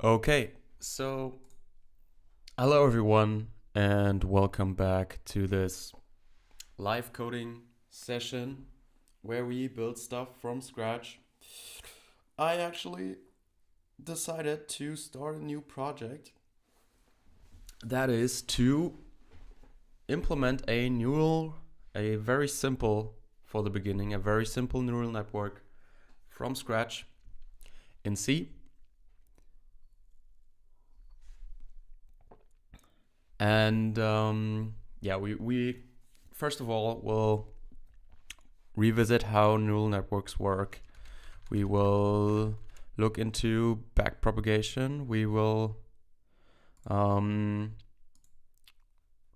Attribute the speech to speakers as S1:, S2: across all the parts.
S1: Okay, so hello everyone, and welcome back to this live coding session where we build stuff from scratch. I actually decided to start a new project that is to implement a very simple, for the beginning, a very simple neural network from scratch in C. And we first of all will revisit how neural networks work. We will look into backpropagation. We will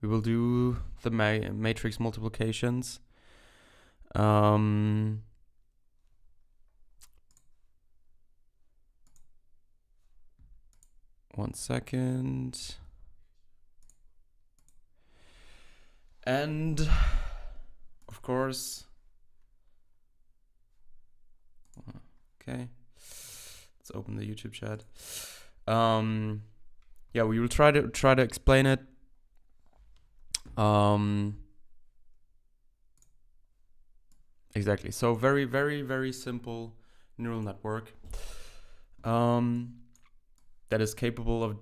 S1: do the matrix multiplications. One second. And of course, okay, let's open the YouTube chat. We will try to explain it. Exactly. So very, very, very simple neural network that is capable of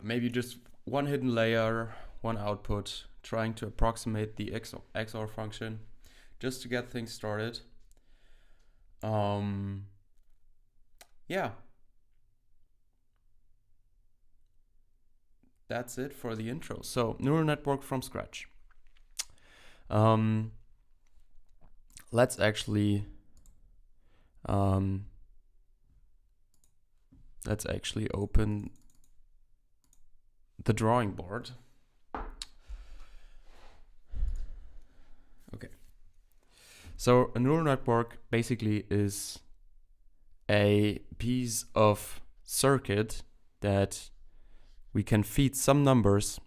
S1: maybe just one hidden layer, one output, trying to approximate the XOR function just to get things started. That's it for the intro. So neural network from scratch. Let's actually open the drawing board. Okay. So a neural network basically is a piece of circuit that we can feed some numbers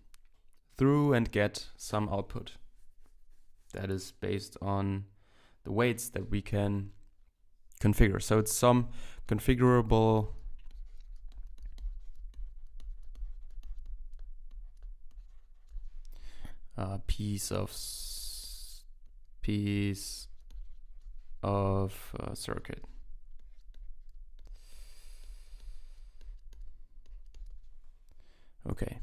S1: through and get some output. That is based on the weights that we can configure. So it's some configurable piece of circuit. Okay.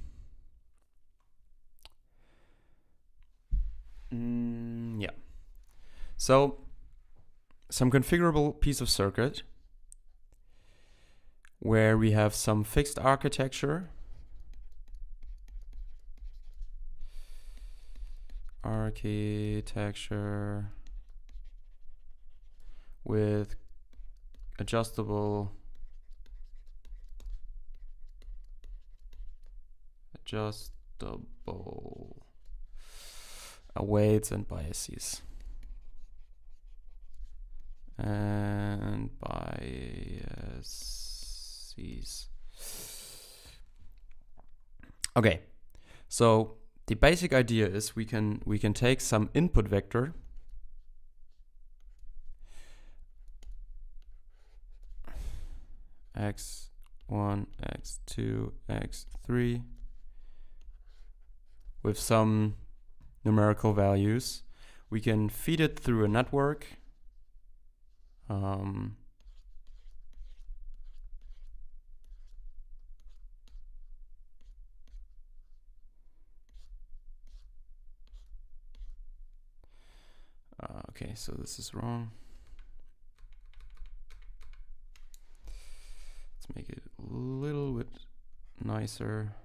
S1: So some configurable piece of circuit where we have some fixed architecture. With adjustable weights and biases. Okay, so the basic idea is we can take some input vector x1, x2, x3 with some numerical values. We can feed it through a network. Okay, so this is wrong. Let's make it a little bit nicer.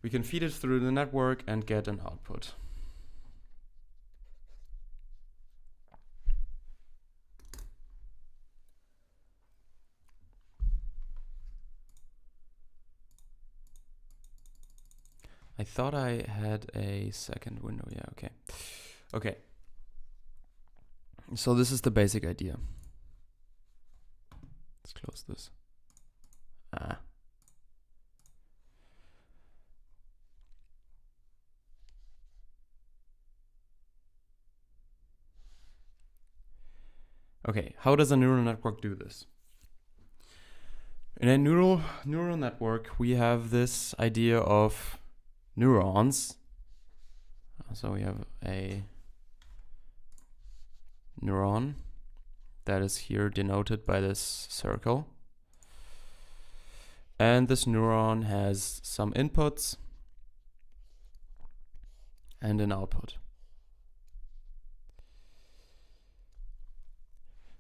S1: We can feed it through the network and get an output. I thought I had a second window. Yeah, okay. Okay. So this is the basic idea. Let's close this. Okay, how does a neural network do this? In a neural network, we have this idea of neurons. So we have a neuron that is here denoted by this circle. And this neuron has some inputs and an output.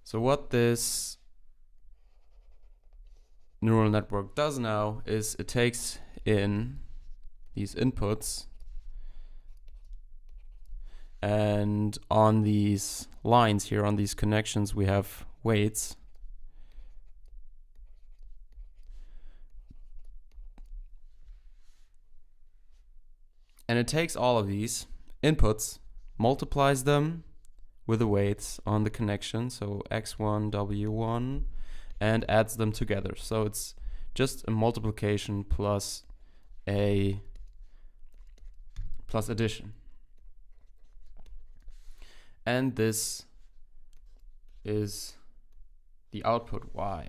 S1: So what this neural network does now is it takes in these inputs, and on these lines here, on these connections, we have weights. And it takes all of these inputs, multiplies them with the weights on the connection, so x1, w1, and adds them together. So it's just a multiplication plus addition. And this is the output y.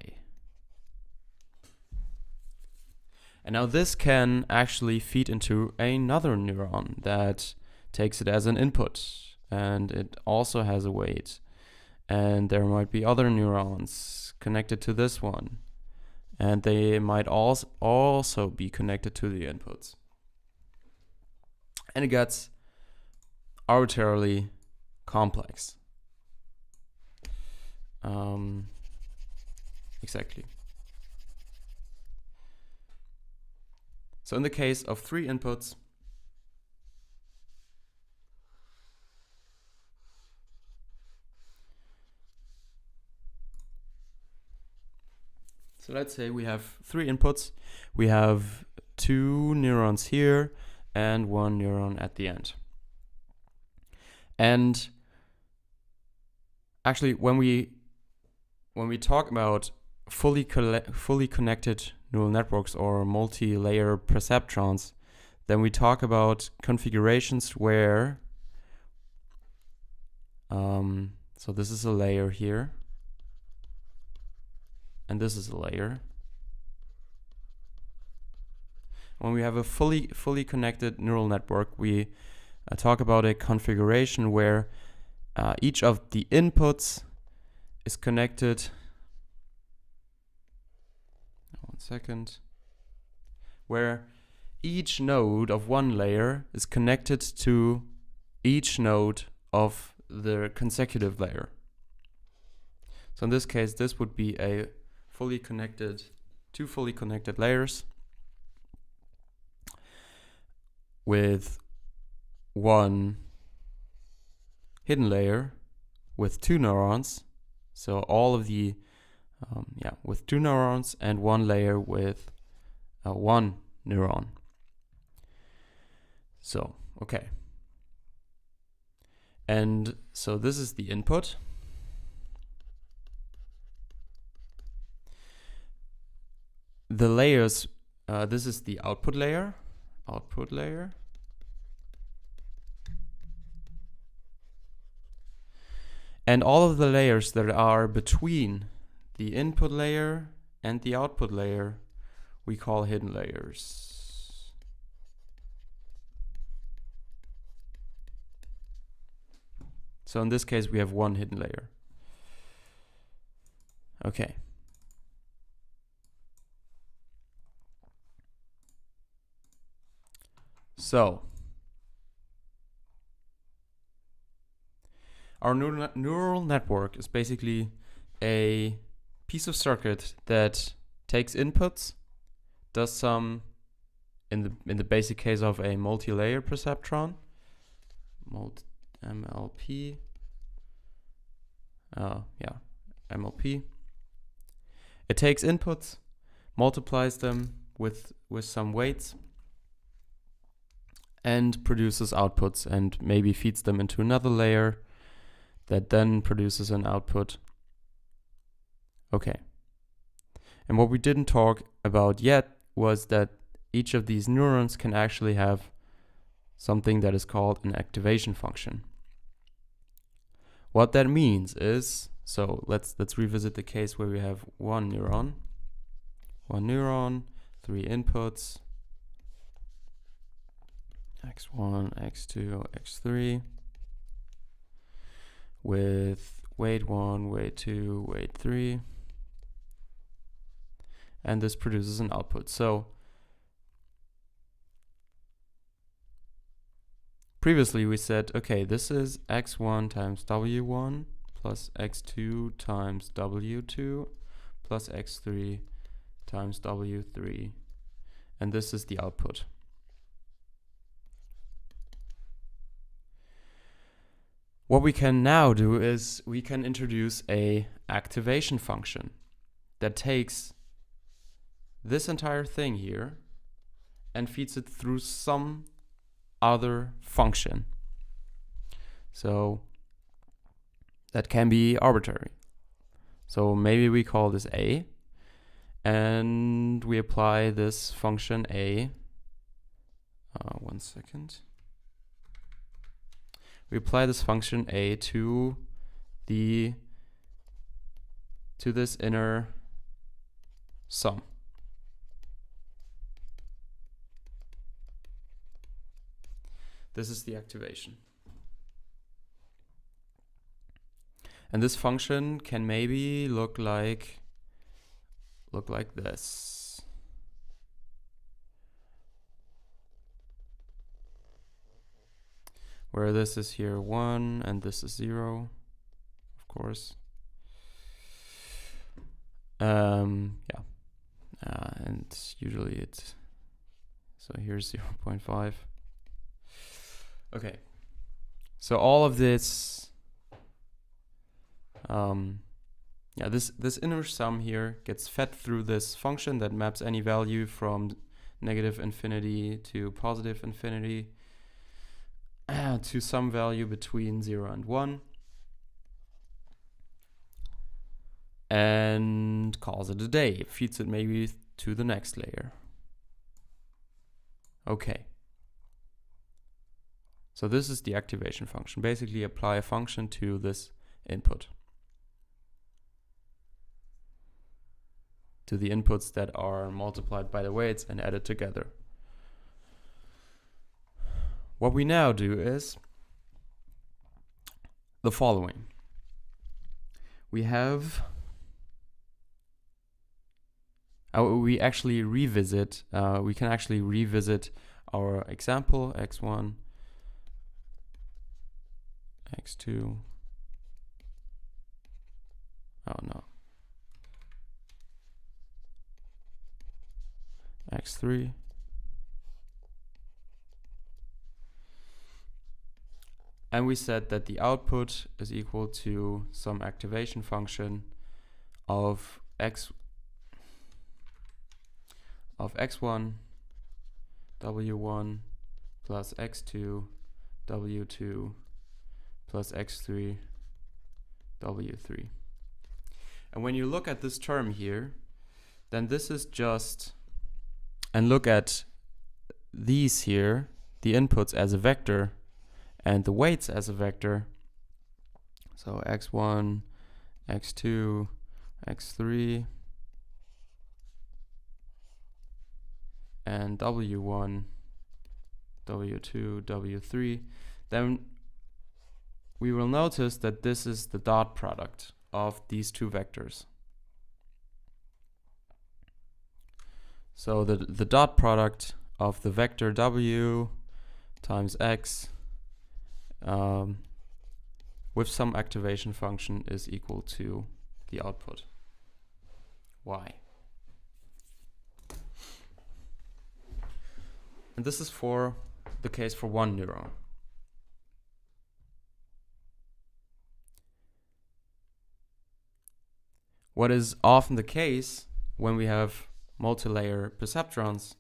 S1: And now this can actually feed into another neuron that takes it as an input, and it also has a weight. And there might be other neurons connected to this one, and they might also be connected to the inputs. And it gets arbitrarily complex. Exactly. So in the case of 3 inputs, so let's say we have 3 inputs. We have 2 neurons here and 1 neuron at the end. And actually, when we talk about fully connected neural networks or multi-layer perceptrons, then we talk about configurations where so this is a layer here, and this is a layer. When we have a fully connected neural network, we talk about a configuration where each of the inputs is connected. One second. Where each node of one layer is connected to each node of the consecutive layer. So in this case, this would be a two fully connected layers with one hidden layer with 2 neurons. So all of the with 2 neurons, and one layer with 1 neuron. So okay, and so this is the input. The layers, this is the output layer. And all of the layers that are between the input layer and the output layer we call hidden layers. So in this case we have 1 hidden layer. Okay. So our neural network is basically a piece of circuit that takes inputs, does some, in the basic case of a multi-layer perceptron, MLP, MLP. It takes inputs, multiplies them with some weights, and produces outputs, and maybe feeds them into another layer that then produces an output. Okay. And what we didn't talk about yet was that each of these neurons can actually have something that is called an activation function. What that means is So let's revisit the case where we have one neuron, 3 inputs, x1, x2, x3, with weight 1, weight 2, weight 3, and this produces an output. So previously we said, okay, this is x1 times w1 plus x2 times w2 plus x3 times w3, and this is the output. What we can now do is we can introduce a activation function that takes this entire thing here and feeds it through some other function. So that can be arbitrary. So maybe we call this a, and we apply this function a. One second. We apply this function a to this inner sum. This is the activation. And this function can maybe look like this. Where this is here 1 and this is 0, of course. And usually it's, so here's 0.5. Okay, so all of this, this inner sum here gets fed through this function that maps any value from negative infinity to positive infinity to some value between 0 and 1, and calls it a day. It feeds it maybe to the next layer. Okay. So this is the activation function. Basically apply a function to this input, to the inputs that are multiplied by the weights and added together. What we now do is the following. We have, we can actually revisit our example, x1, x2, x3, and we said that the output is equal to some activation function of x1, w1 plus x2, w2 plus x3, w3. And when you look at this term here, then this is just, and look at these here, the inputs as a vector and the weights as a vector. So x1, x2, x3, and w1, w2, w3, then we will notice that this is the dot product of these two vectors. So the dot product of the vector w times x with some activation function is equal to the output y. And this is for the case for one neuron. What is often the case when we have multi-layer perceptrons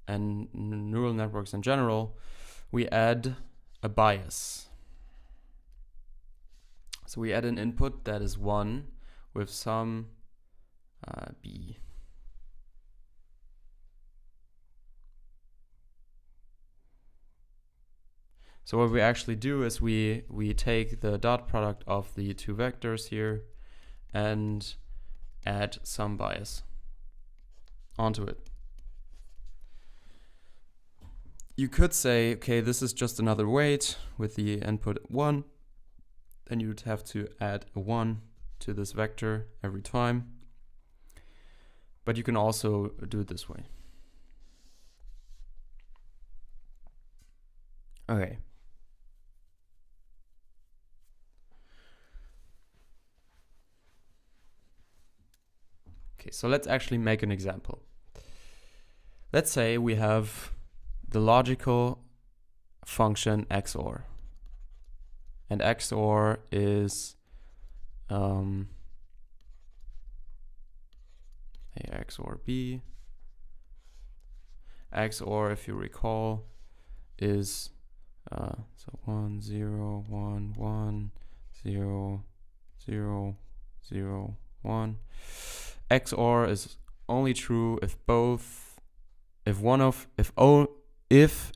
S1: and neural networks in general, we add a bias. So we add an input that is 1 with some b. So what we actually do is we take the dot product of the two vectors here and add some bias onto it. You could say, okay, this is just another weight with the input 1. Then you'd have to add a 1 to this vector every time. But you can also do it this way. Okay. Okay, so let's actually make an example. Let's say we have the logical function XOR. And XOR is A XOR B. XOR, if you recall, is so 1 0 1 1 0 0 0 1. XOR is only true if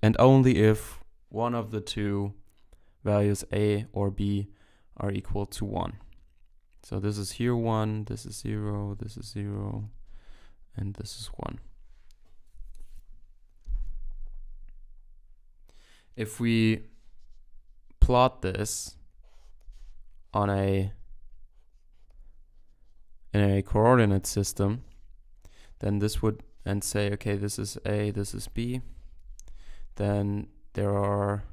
S1: and only if one of the two values A or B are equal to 1. So this is here 1, this is 0, this is 0, and this is 1. If we plot this on in a coordinate system, then this would, and say, okay, this is A, this is B, then there are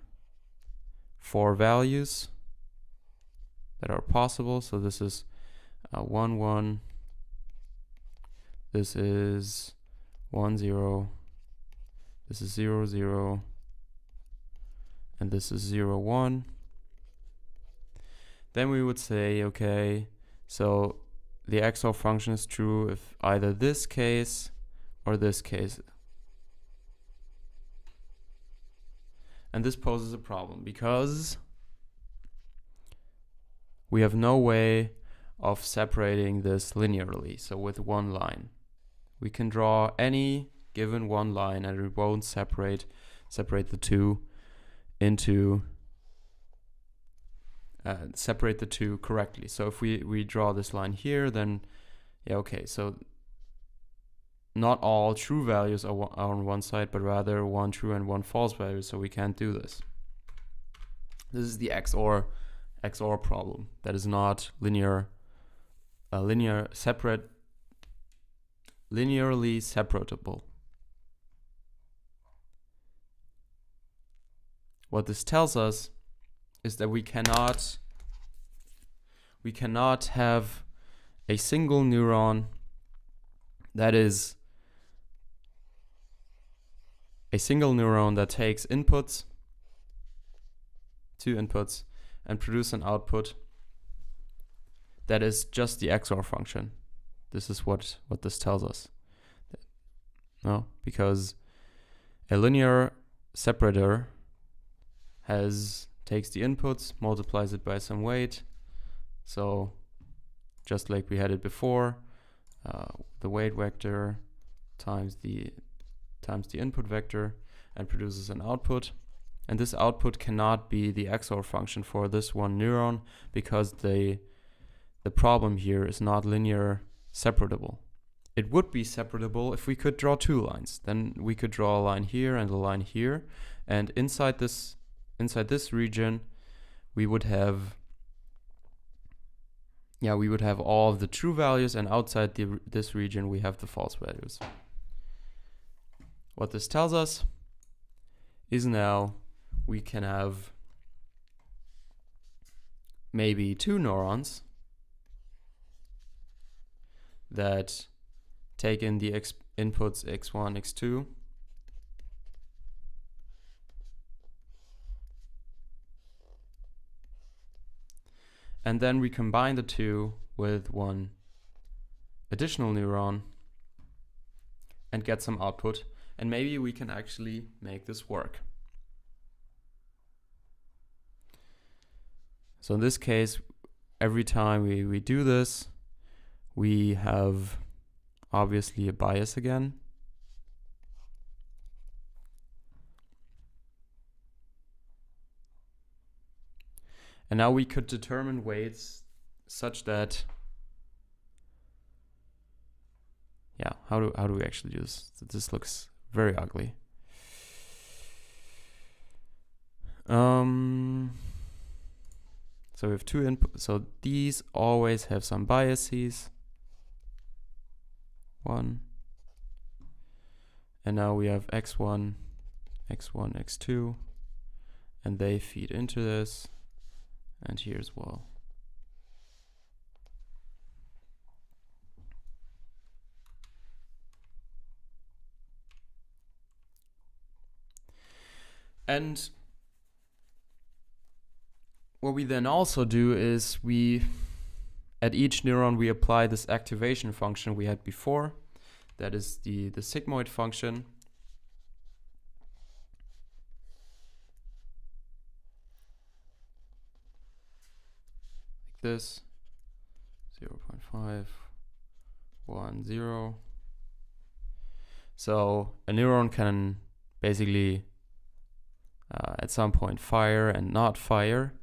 S1: 4 values that are possible. So this is 1 1, this is 1 0, this is 0 0, and this is 0 1. Then we would say, okay, so the XOR function is true if either this case or this case. And this poses a problem because we have no way of separating this linearly. So with one line, we can draw any given one line and it won't separate the two into separate the two correctly. So if we draw this line here, then yeah, okay, so not all true values are on one side, but rather one true and one false value, so we can't do this. This is the XOR problem. That is not linearly separatable. What this tells us is that we cannot have a single neuron that is a single neuron that takes inputs, 2 inputs, and produce an output that is just the XOR function. This is what this tells us. No, because a linear separator takes the inputs, multiplies it by some weight. So just like we had it before, the weight vector times the input vector and produces an output. And this output cannot be the XOR function for this one neuron because the problem here is not linear separatable. It would be separatable if we could draw 2 lines. Then we could draw a line here and a line here, and inside this region we would have all of the true values, and outside this region we have the false values. What this tells us is now we can have maybe 2 neurons that take in the inputs x1, x2, and then we combine the 2 with one additional neuron and get some output, and maybe we can actually make this work. So in this case, every time we do this, we have obviously a bias again. And now we could determine weights such that, yeah, how do we actually do this? This looks very ugly. So we have two inputs. So these always have some biases. One. And now we have x1, x1, x2. And they feed into this. And here as well. And what we then also do is at each neuron we apply this activation function we had before. That is the sigmoid function. Like this. 0.5, 1, 0. So a neuron can basically at some point fire and not fire.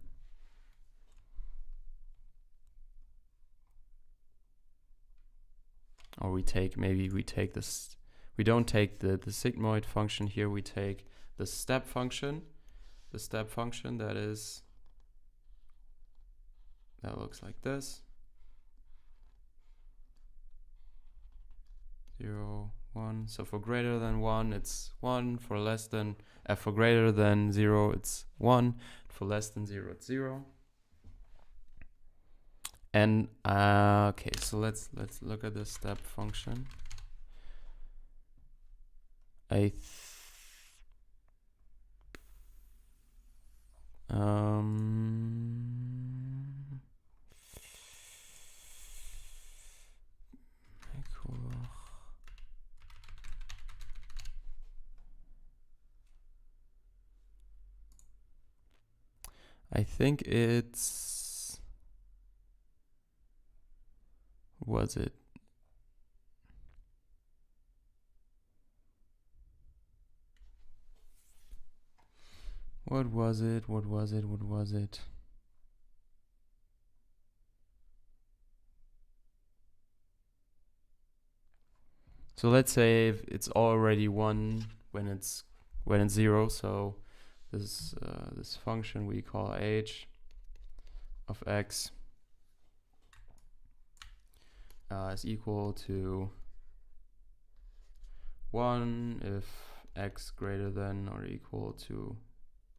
S1: Or maybe we take this, we don't take the sigmoid function here, we take the step function. The step function that looks like this. 0, 1. So for greater than 1, it's 1. For greater than 0, it's 1. For less than 0, it's 0. And okay, so let's look at the step function. I think it's, was it? What was it? So let's say if it's already 1 when it's 0, so this function we call h of x is equal to 1 if x greater than or equal to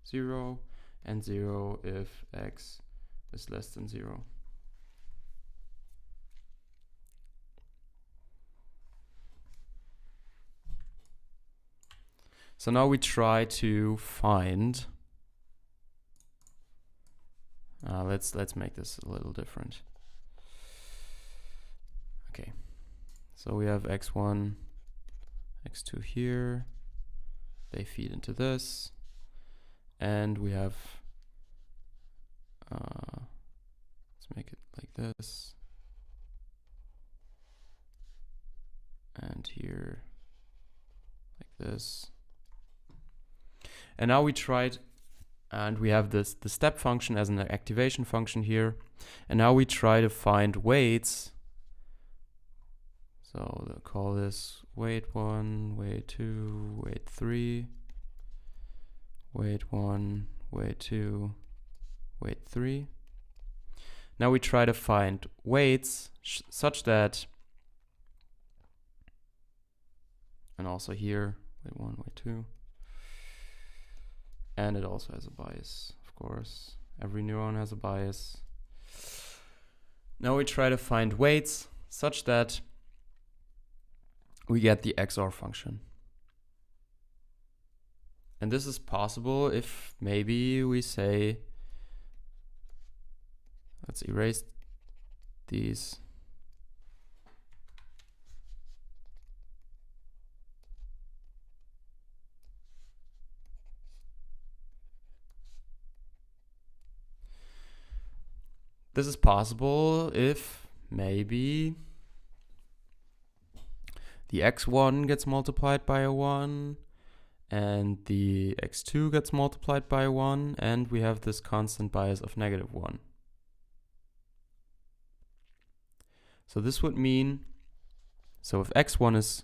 S1: 0, and 0 if x is less than 0. So now we try to find, let's make this a little different. Okay, so we have x1, x2 here, they feed into this, and we have, let's make it like this, and here, like this. And now we tried, and we have the step function as an activation function here. And now we try to find weights. So we'll call this weight 1, weight 2, weight 3, weight 1, weight 2, weight 3. Now we try to find weights such that, and also here, weight 1, weight 2. And it also has a bias, of course. Every neuron has a bias. Now we try to find weights such that we get the XOR function. And this is possible if maybe we say, let's erase these. This is possible if maybe the x1 gets multiplied by a 1 and the x2 gets multiplied by 1, and we have this constant bias of -1. So this would mean, so if x1 is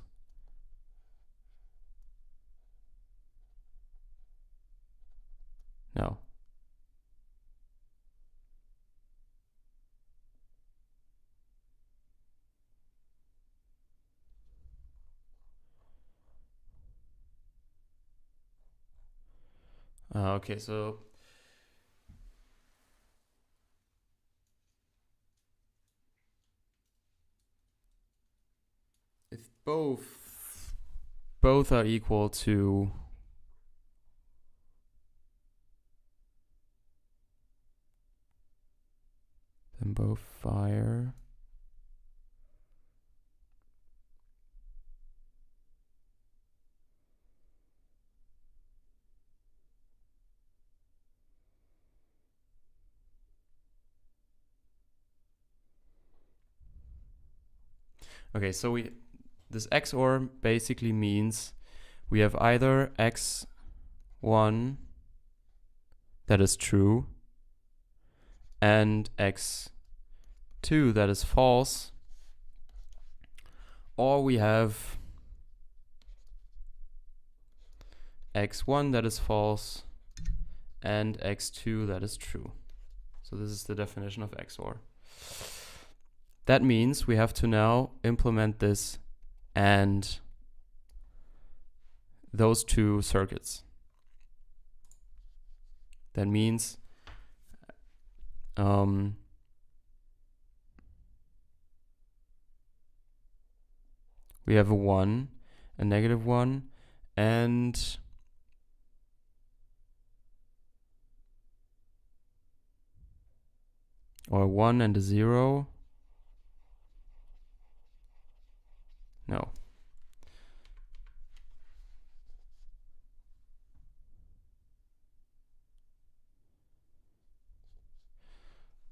S1: no. Okay, so if both are equal to then both fire. Okay, so this XOR basically means we have either x1 that is true and x2 that is false, or we have x1 that is false and x2 that is true. So this is the definition of XOR. That means we have to now implement this and those two circuits. That means we have a 1, a -1, and or a 1 and a 0. No.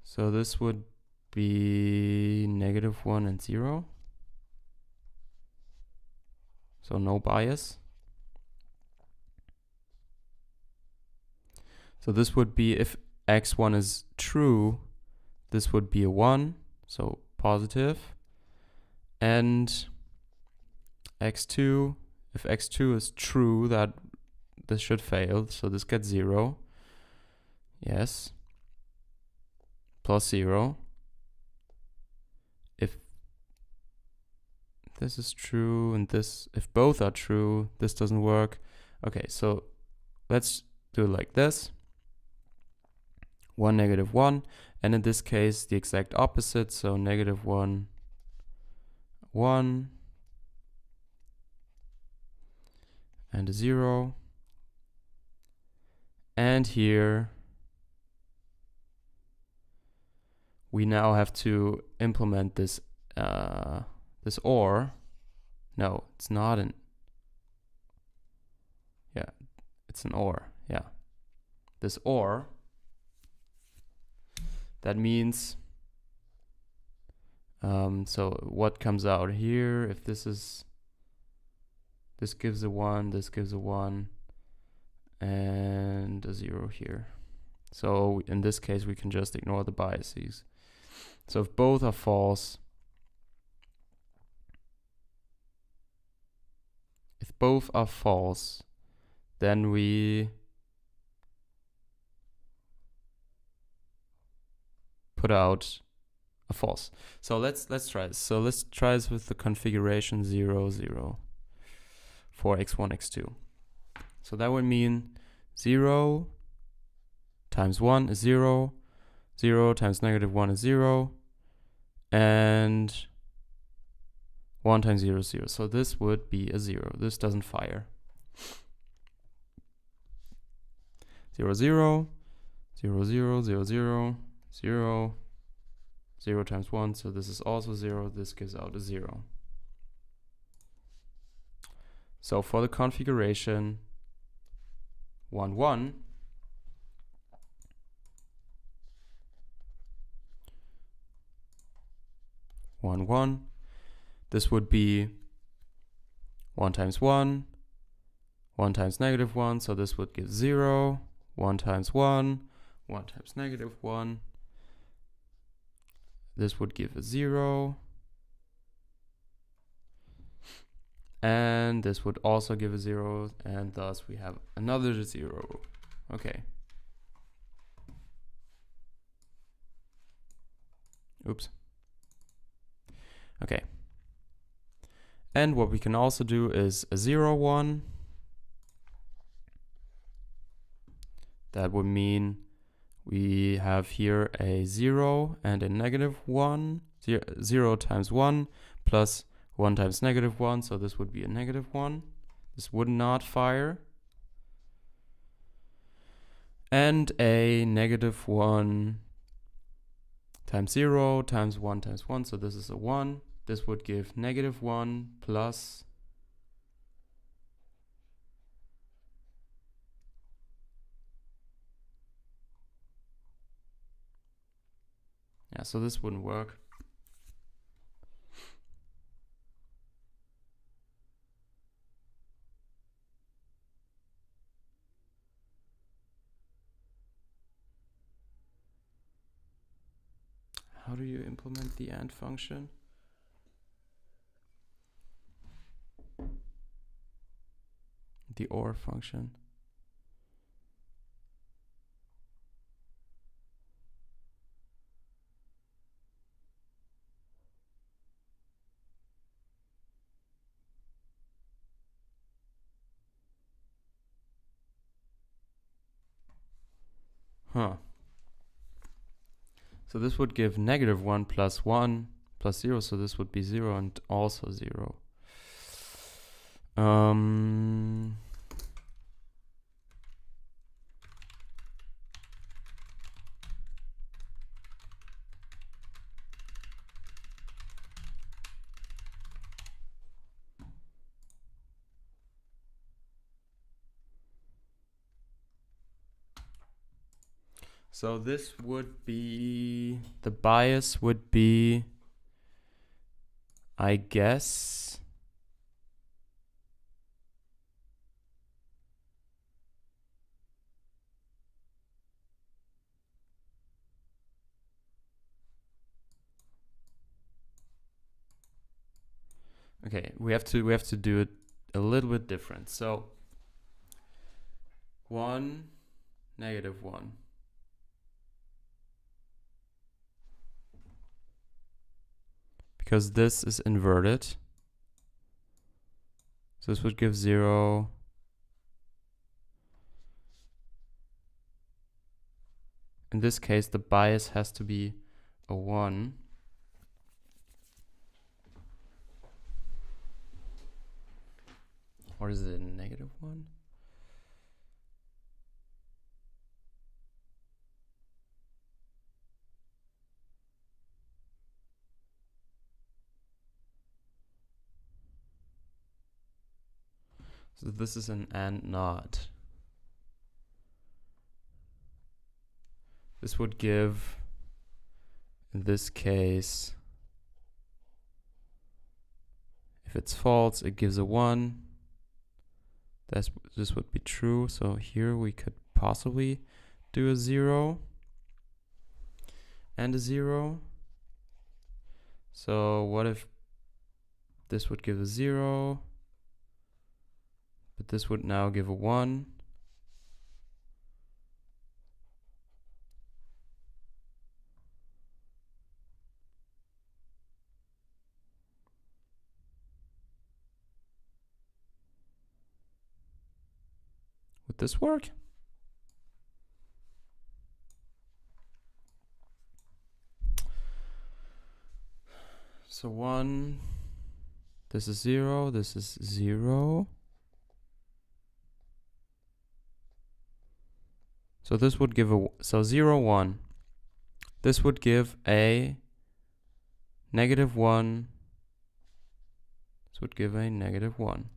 S1: So this would be -1 and 0. So no bias. So this would be, if x1 is true, this would be a 1, so positive. And x2, if x2 is true, that this should fail, so this gets 0. Yes. Plus 0. If this is true and this, if both are true, this doesn't work. Okay, so let's do it like this. 1, -1, and in this case the exact opposite, so -1, 1, and a 0. And here we now have to implement this this OR. No, it's not an, yeah, it's an OR, yeah. This OR, that means, so what comes out here, if this is, this gives a 1, this gives a 1, and a 0 here. So in this case, we can just ignore the biases. So if both are false, then we put out a false. So let's try this. So let's try this with the configuration 0, 0 for x1, x2. So that would mean 0 times 1 is 0, 0 times -1 is 0, and 1 times 0 is 0. So this would be a 0. This doesn't fire. 0, 0, 0, 0, 0, 0, 0, 0 times 1. So this is also 0. This gives out a 0. So for the configuration 1, 1, this would be 1 times 1, 1 times negative 1, so this would give 0. 1 times 1, 1 times negative 1. This would give a 0. And this would also give a 0, and thus we have another 0. Okay. Oops. Okay. And what we can also do is a 0, 1. That would mean we have here a 0 and a negative 1. 0 times 1 plus 1 times negative 1, so this would be a negative 1. This would not fire. And a negative 1 times 0 times 1 times 1, so this is a 1. This would give negative 1 plus so this wouldn't work. How do you implement the AND function? The OR function. Huh. So this would give negative 1 plus 1 plus 0, so this would be 0 and also 0. So this would be, the bias would be, I guess, okay, we have to do it a little bit different. So 1, negative 1. Because this is inverted. So this would give 0. In this case, the bias has to be a 1. Or is it a negative 1? So this is an AND NOT. This would give, in this case, if it's false, it gives a 1. This would be true. So here we could possibly do a 0 and a 0. So what if this would give a 0, but this would now give a 1? Would this work? So 1, this is 0, this is 0. So this would give a, so 0, 1. This would give a negative 1. This would give a negative 1.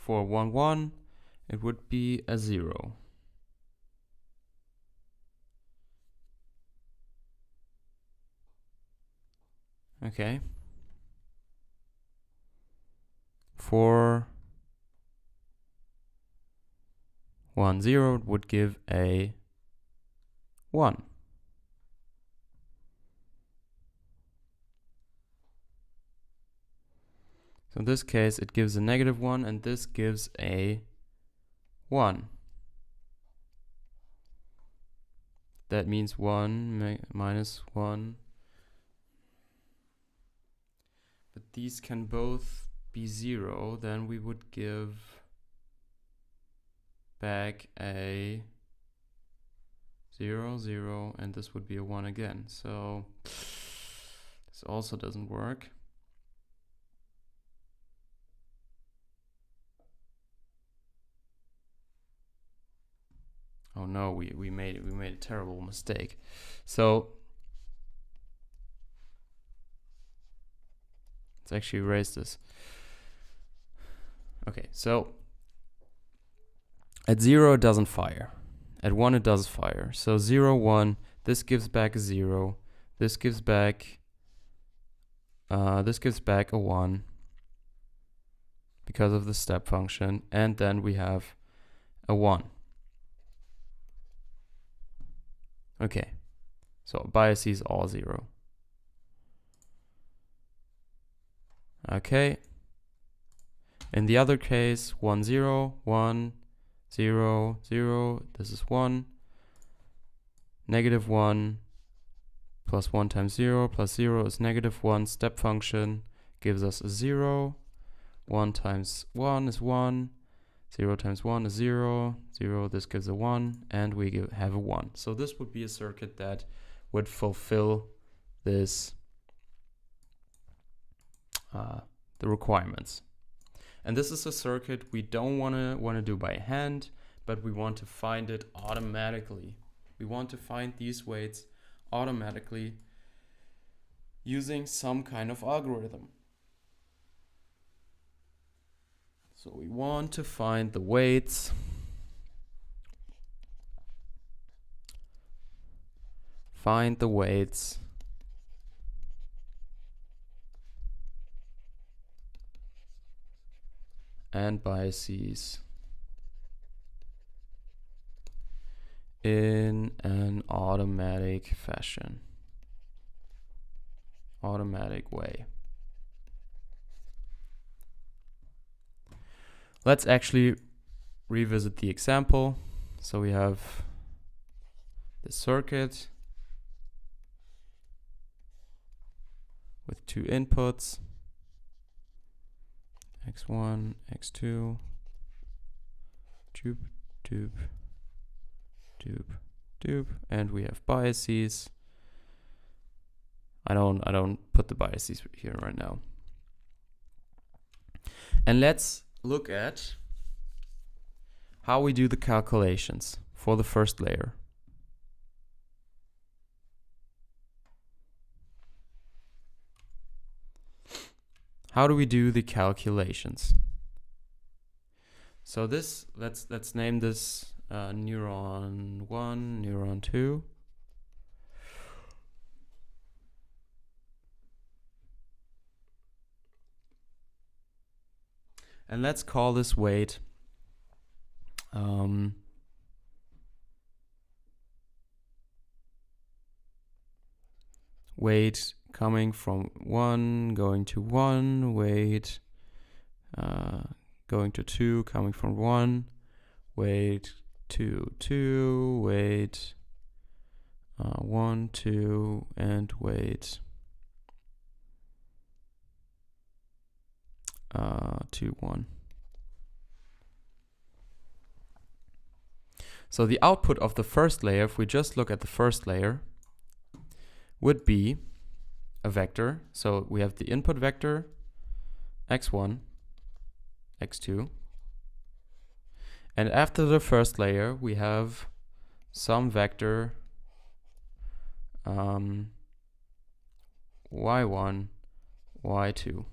S1: for 1, 1, it would be a 0. Okay. For 1, 0, it would give a 1. So in this case, it gives a -1, and this gives a 1. That means 1 minus 1. But these can both be 0. Then we would give back a 0, 0, and this would be a 1 again. So this also doesn't work. Oh no, we made a terrible mistake. So let's actually erase this. Okay, so at 0 it doesn't fire. At 1 it does fire. So 0, 1, this gives back a 0. This gives back a 1 because of the step function, and then we have a 1. Okay, so biases all 0. Okay. In the other case, 1, 0, 1, 0, 0, this is 1. -1 plus 1 times 0 plus 0 is -1. Step function gives us a 0. 1 times 1 is 1. 0 times 1 is 0. 0, this gives a 1. And we have a 1. So this would be a circuit that would fulfill this, the requirements. And this is a circuit we don't want to do by hand, but we want to find it automatically. We want to find these weights automatically using some kind of algorithm. So we want to find the weights. Find the weights and biases in an automatic fashion, automatic way. Let's actually revisit the example. So we have the circuit with 2 inputs, x1, x2, tube, tube, tube, tube, and we have biases. I don't put the biases here right now. And let's look at how we do the calculations for the first layer. How do we do the calculations? So this, let's name this neuron 1, neuron 2. And let's call this weight weight coming from 1 going to 1, weight going to 2 coming from 1, weight to 2, weight 1, 2, and weight 2, 1. So the output of the first layer, if we just look at the first layer, would be a vector. So we have the input vector x1, x2, and after the first layer we have some vector y1, y2.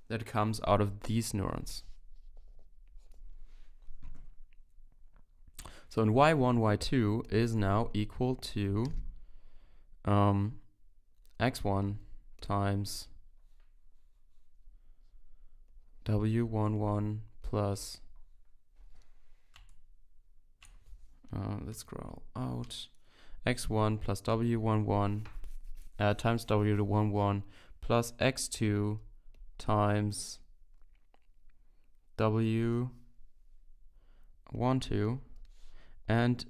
S1: that comes out of these neurons. So in y1, y2 is now equal to x1 times w11 plus, let's scroll out, x1 plus w11 times w11 plus x2 times w12, and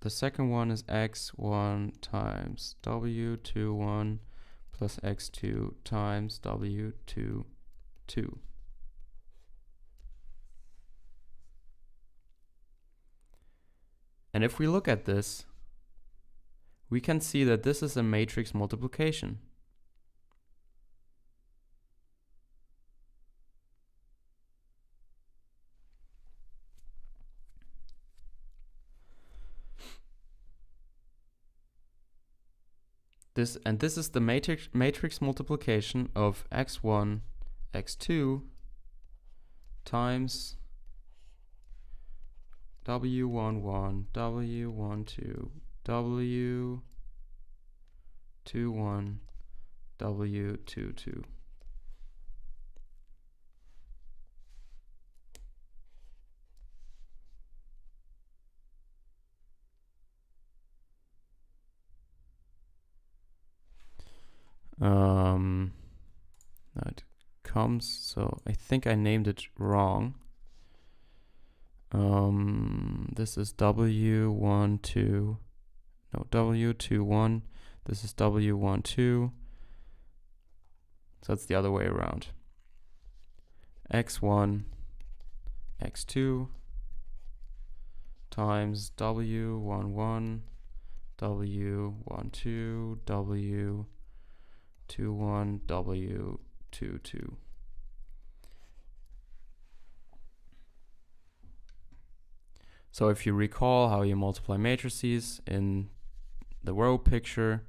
S1: the second one is x1 times w21 plus x2 times w22. And if we look at this, we can see that this is a matrix multiplication. This is the matrix multiplication of x1, x2 times w11, w12, w21, w22. That comes, so I think I named it wrong. This is w12, no, w21, this is w12, so that's the other way around. x1, x2 times w11, w12, w21, w22. So if you recall how you multiply matrices in the row picture,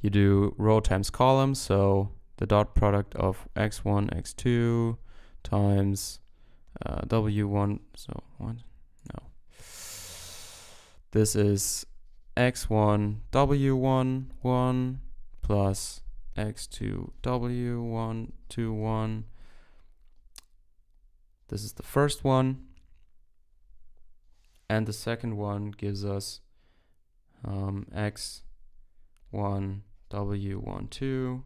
S1: you do row times column, so the dot product of x1, x2 times w1, so what? No. This is x1, w1, 1 plus x2, w1, 2, 1. This is the first one. And the second one gives us x1, w12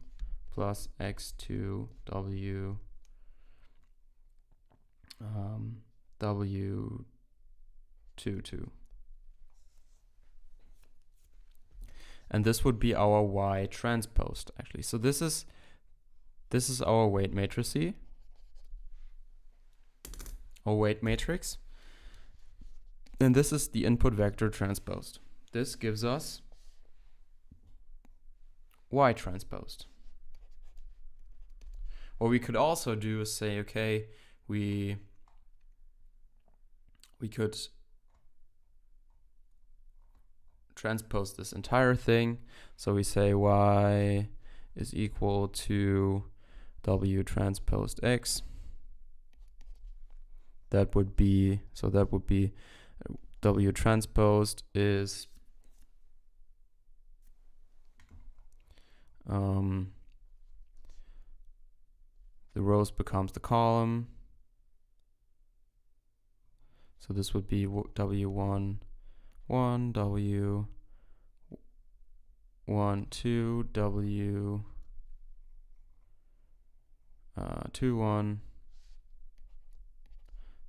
S1: plus x2, w22. And this would be our y transposed, actually. So this is our weight matrix, or weight matrix. And this is the input vector transposed. This gives us y transposed. What we could also do is say, okay, we could transpose this entire thing. So we say y is equal to w transposed x. That would be, w transposed is the rows becomes the column. So this would be w1, 1, w1, 2, w 2, 1,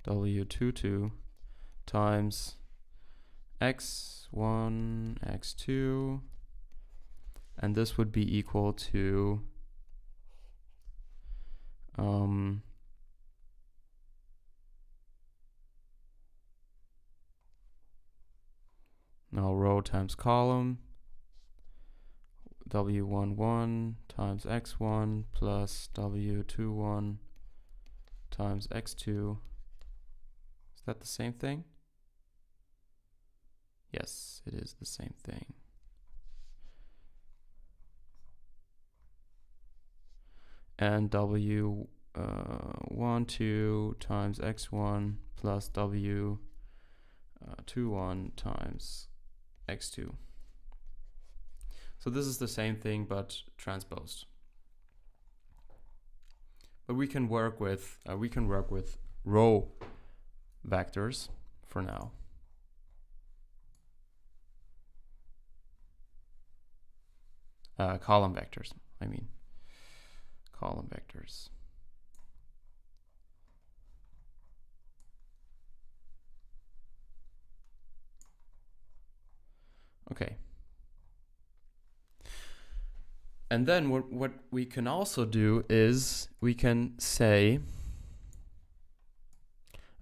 S1: w22 times x1, x2, and this would be equal to now row times column, w11 times x1 plus w21 times x2. Is that the same thing? Yes, it is the same thing. And w12 1, 2 times x1 plus w 2, 1 times x2. So this is the same thing but transposed. But we can work with row vectors for now. Column vectors, I mean. Column vectors. Okay. And then what we can also do is we can say,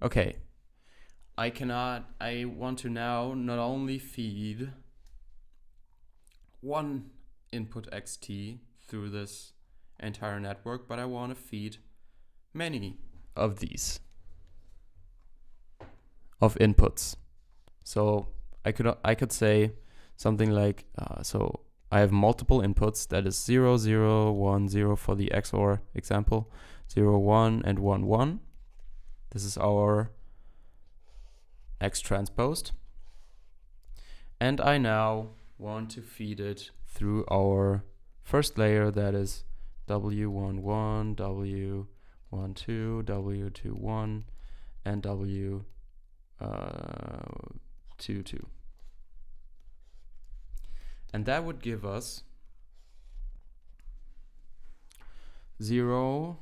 S1: okay, I want to now not only feed one input xt through this entire network, but I want to feed many of these inputs. So I could say something like, so I have multiple inputs, that is 0, 0, 1, 0 for the XOR example, 0, 1, and 1, 1. This is our X transposed. And I now want to feed it through our first layer, that is W11, W12, W21, and W22. And that would give us 0.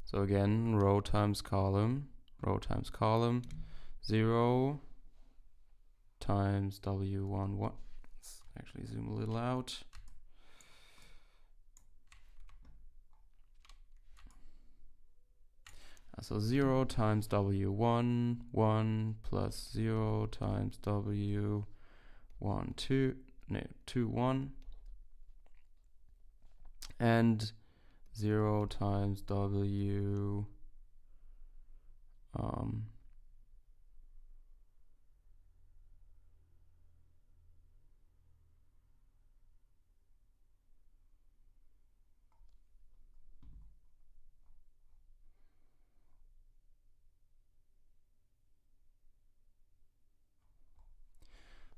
S1: So again, row times column, 0 times W11. Let's actually zoom a little out. So 0 times W1, 1 plus 0 times W1, 2, 1, and 0 times W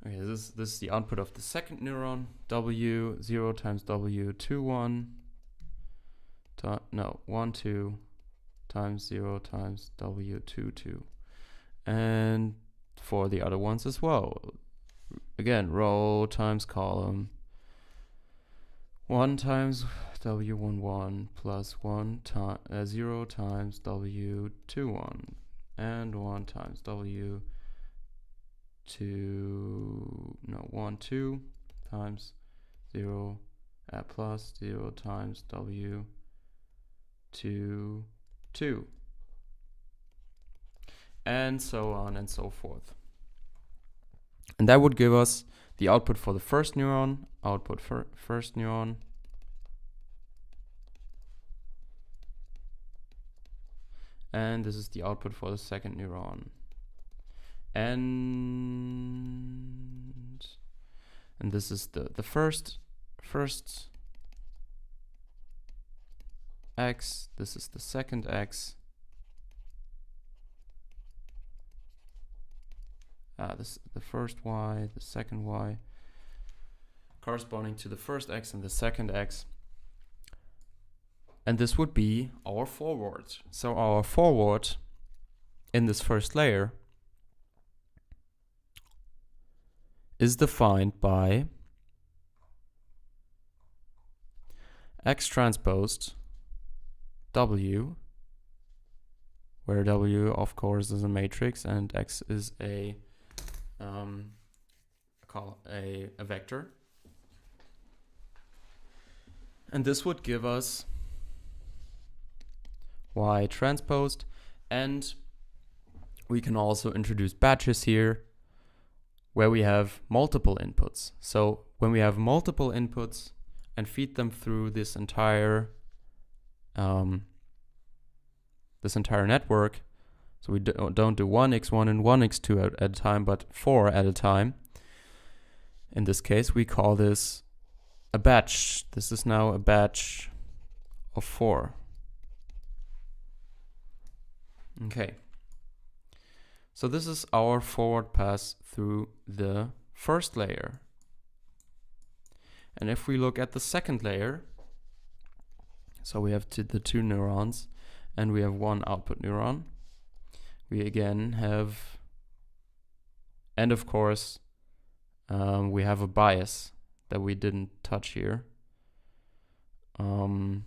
S1: okay, this is the output of the second neuron. W 0 times W 1, 1 2 times 0 times W 2. And for the other ones as well. Again, row times column. 1 times W11 plus 0 times W21, and 1 times W 1, 2 times 0 plus 0 times W 2, and so on and so forth. And that would give us the output for the first neuron, output for first neuron, and this is the output for the second neuron. And this is the first X, this is the second X. This is the first Y, the second Y, corresponding to the first X and the second X. And this would be our forward. So our forward in this first layer is defined by X transposed W, where W of course is a matrix and X is a vector. And this would give us Y transposed, and we can also introduce batches here where we have multiple inputs. So when we have multiple inputs and feed them through this entire network, so we don't do 1x1 and 1x2 at a time, but 4 at a time. In this case, we call this a batch. This is now a batch of 4. Okay. So this is our forward pass through the first layer. And if we look at the second layer, so we have the 2 neurons and we have 1 output neuron, we again have, and of course, we have a bias that we didn't touch here. But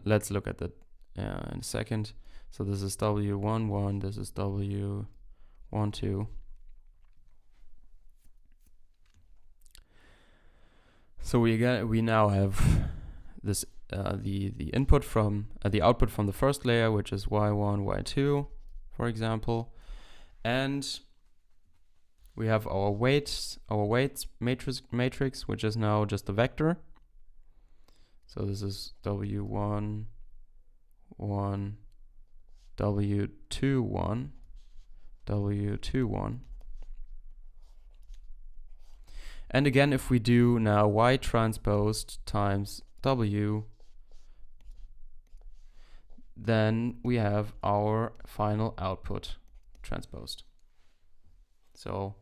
S1: let's look at that in a second. So this is W11, this is W12. So we now have this the input from the output from the first layer, which is Y1, Y2, for example, and we have our weights matrix, which is now just a vector. So this is W1, 1, W2, 1, W2, 1. And again, if we do now Y transposed times W, then we have our final output transposed. So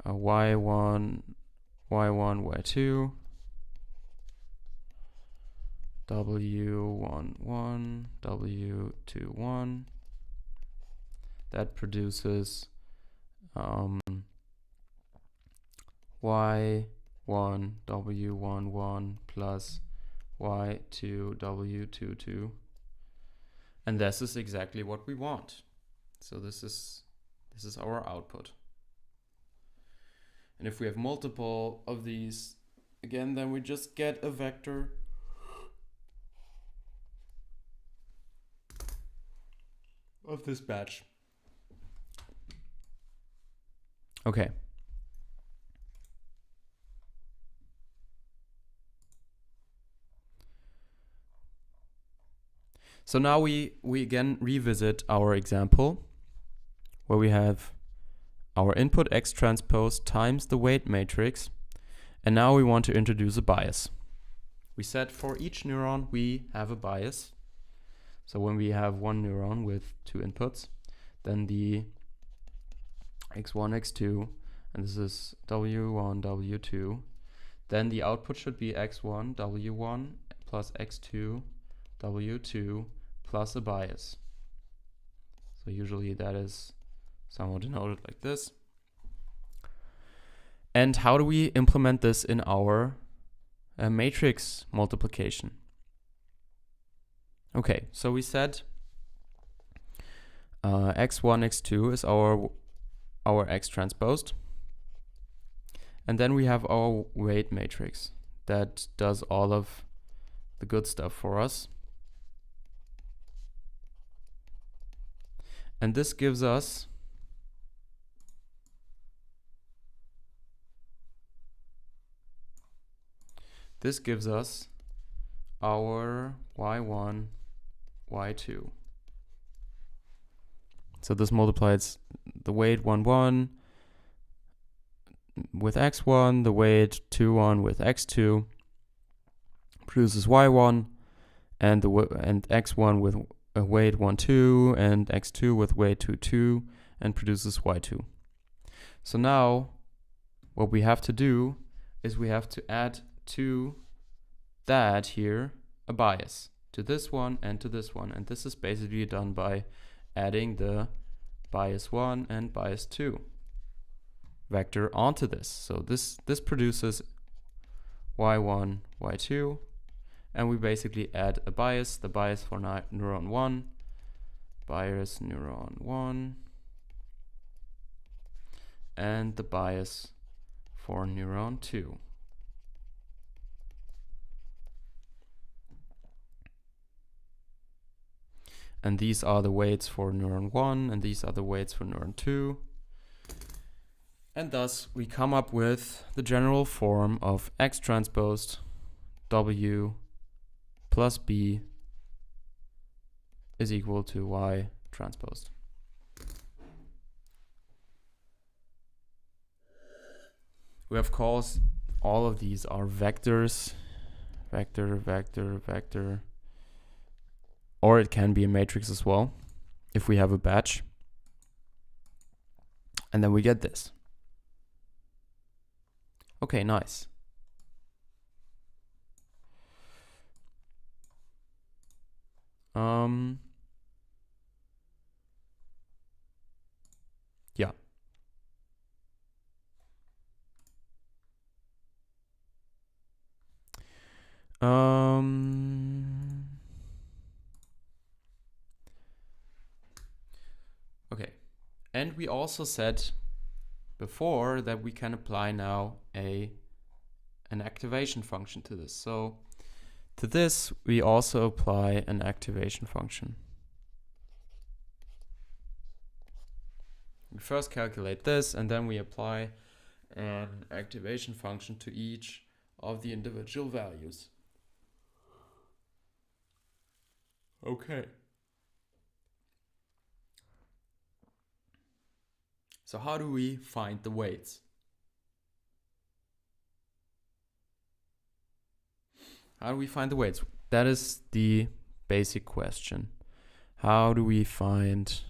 S1: Y1, Y2, W11, W21. That produces Y1, W11 plus Y2, W22. And this is exactly what we want. So this is our output. And if we have multiple of these, again, then we just get a vector of this batch. Okay. So now we again revisit our example where we have our input X transpose times the weight matrix, and now we want to introduce a bias. We said for each neuron we have a bias. So when we have one neuron with 2 inputs, then the X1, X2, and this is W1, W2, then the output should be X1, W1 plus X2, W2 plus a bias. So usually that is somewhat denoted like this. And how do we implement this in our matrix multiplication? Okay, so we said X1, X2 is our X transposed. And then we have our weight matrix that does all of the good stuff for us. And this gives us our Y1, Y2. So this multiplies the weight 1, 1 with X1, the weight 2, 1 with X2, produces Y1, and X1 with a weight 1, 2, and X2 with weight 2, 2, and produces Y2. So now what we have to do is we have to add to that here a bias to this one and to this one, and this is basically done by adding the bias 1 and bias 2 vector onto this. So this produces Y1, Y2, and we basically add a bias, the bias for neuron 1, bias neuron 1, and the bias for neuron 2. And these are the weights for neuron 1, and these are the weights for neuron 2. And thus we come up with the general form of X transposed W plus B is equal to Y transposed. We of course, all of these are vectors, vector, vector, vector. or it can be a matrix as well if we have a batch. And then we get this. Okay, nice. Yeah. Okay. And we also said before that we can apply now an activation function to this. So to this, we also apply an activation function. We first calculate this, and then we apply an activation function to each of the individual values. Okay. So how do we find the weights? How do we find the weights? That is the basic question. How do we find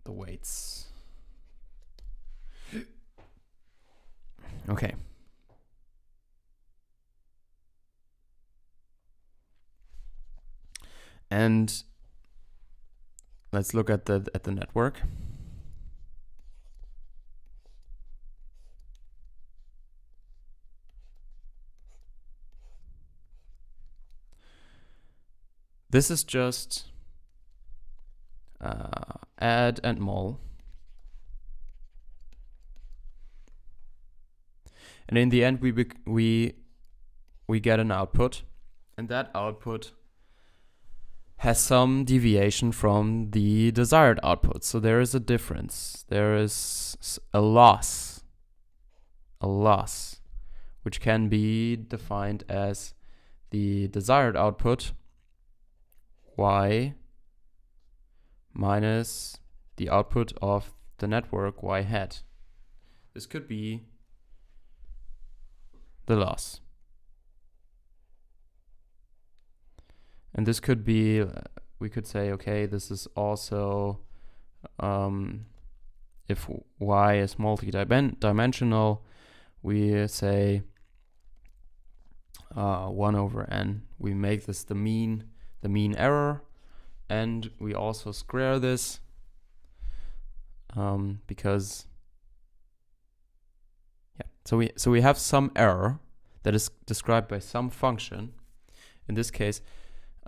S1: the weights? Okay. And let's look at the network. This is just add and mul. And in the end, we get an output, and that output has some deviation from the desired output. So there is a difference. There is a loss, which can be defined as the desired output y minus the output of the network y hat. This could be the loss. And this could be, we could say, okay, this is also, if y is multi-dimensional, we say 1 over n. We make this the mean error, and we also square this because so we have some error that is described by some function. In this case,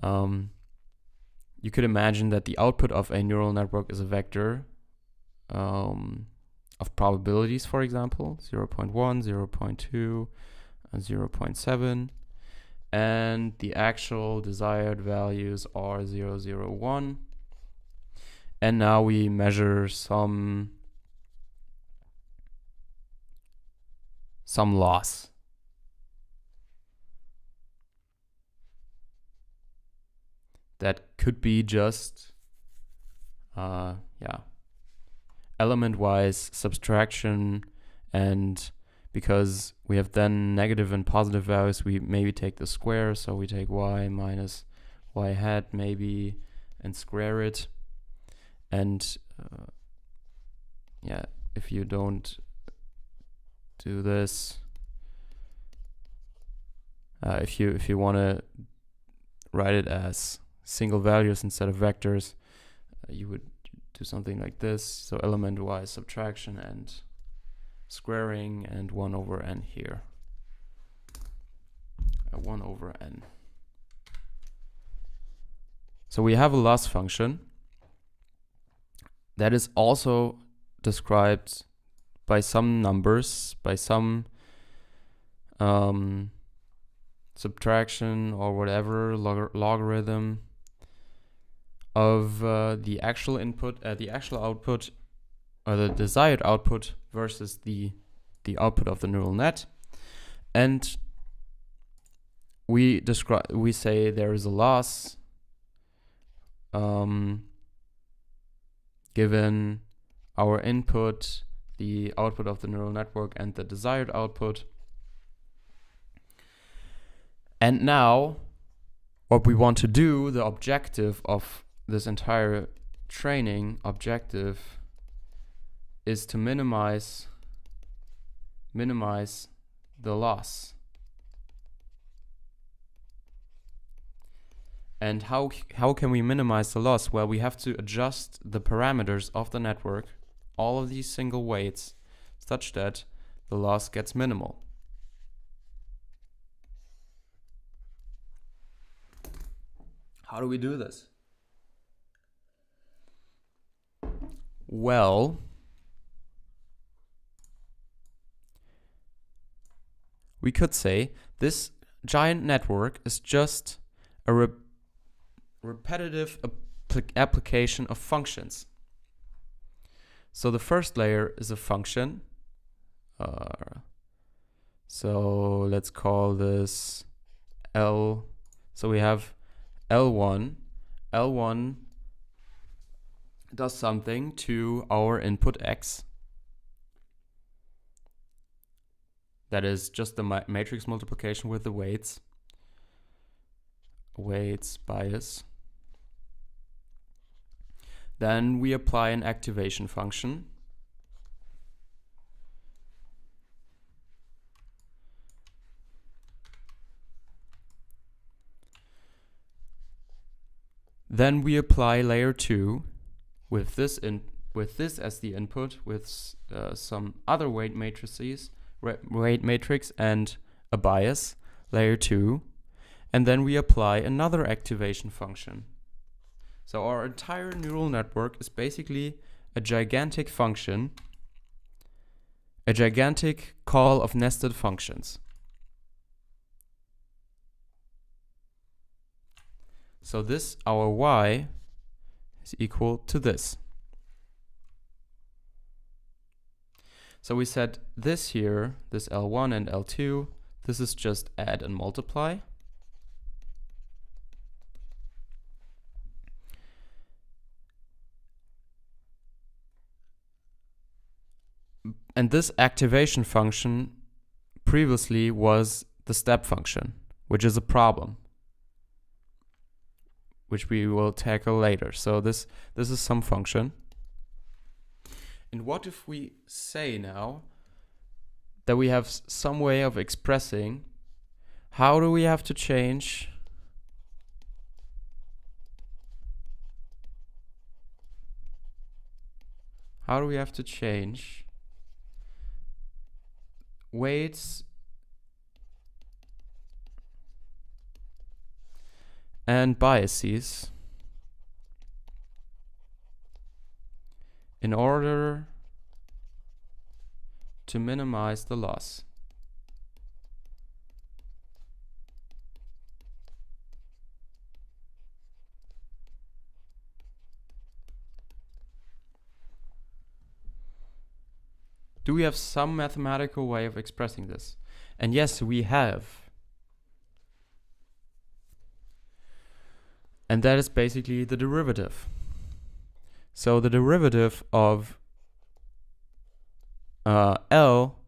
S1: you could imagine that the output of a neural network is a vector of probabilities, for example, 0.1, 0.2, and 0.7. And the actual desired values are 0, 0, 1. And now we measure some loss. That could be just element-wise subtraction, and because we have then negative and positive values, we maybe take the square, so we take y minus y hat maybe and square it. And if you don't do this, if you want to write it as single values instead of vectors, you would do something like this. So element-wise subtraction and squaring, and 1 over n here. 1 over n. So we have a loss function that is also described by some numbers, by some subtraction or whatever logarithm of the actual input, the actual output, or the desired output versus the output of the neural net. And we say there is a loss given our input, the output of the neural network and the desired output. And now what we want to do, the objective of this entire training objective, is to minimize the loss. And how can we minimize the loss? Well, we have to adjust the parameters of the network, all of these single weights, such that the loss gets minimal. How do we do this? Well, we could say this giant network is just a repetitive application of functions. So the first layer is a function. So let's call this L. So we have L1. L1 does something to our input X. That is just the matrix multiplication with the weights. Weights bias. Then we apply an activation function. Then we apply layer 2 with this as the input, with some other weight matrices, weight matrix and a bias, layer 2, and then we apply another activation function. So our entire neural network is basically a gigantic function, a gigantic call of nested functions. So this, our y, is equal to this. So we said this here, this L1 and L2, this is just add and multiply. And this activation function previously was the step function, which is a problem, which we will tackle later. So this is some function. And what if we say now that we have some way of expressing, how do we have to change weights and biases in order to minimize the loss? Do we have some mathematical way of expressing this? And yes, we have. And that is basically the derivative. So the derivative of L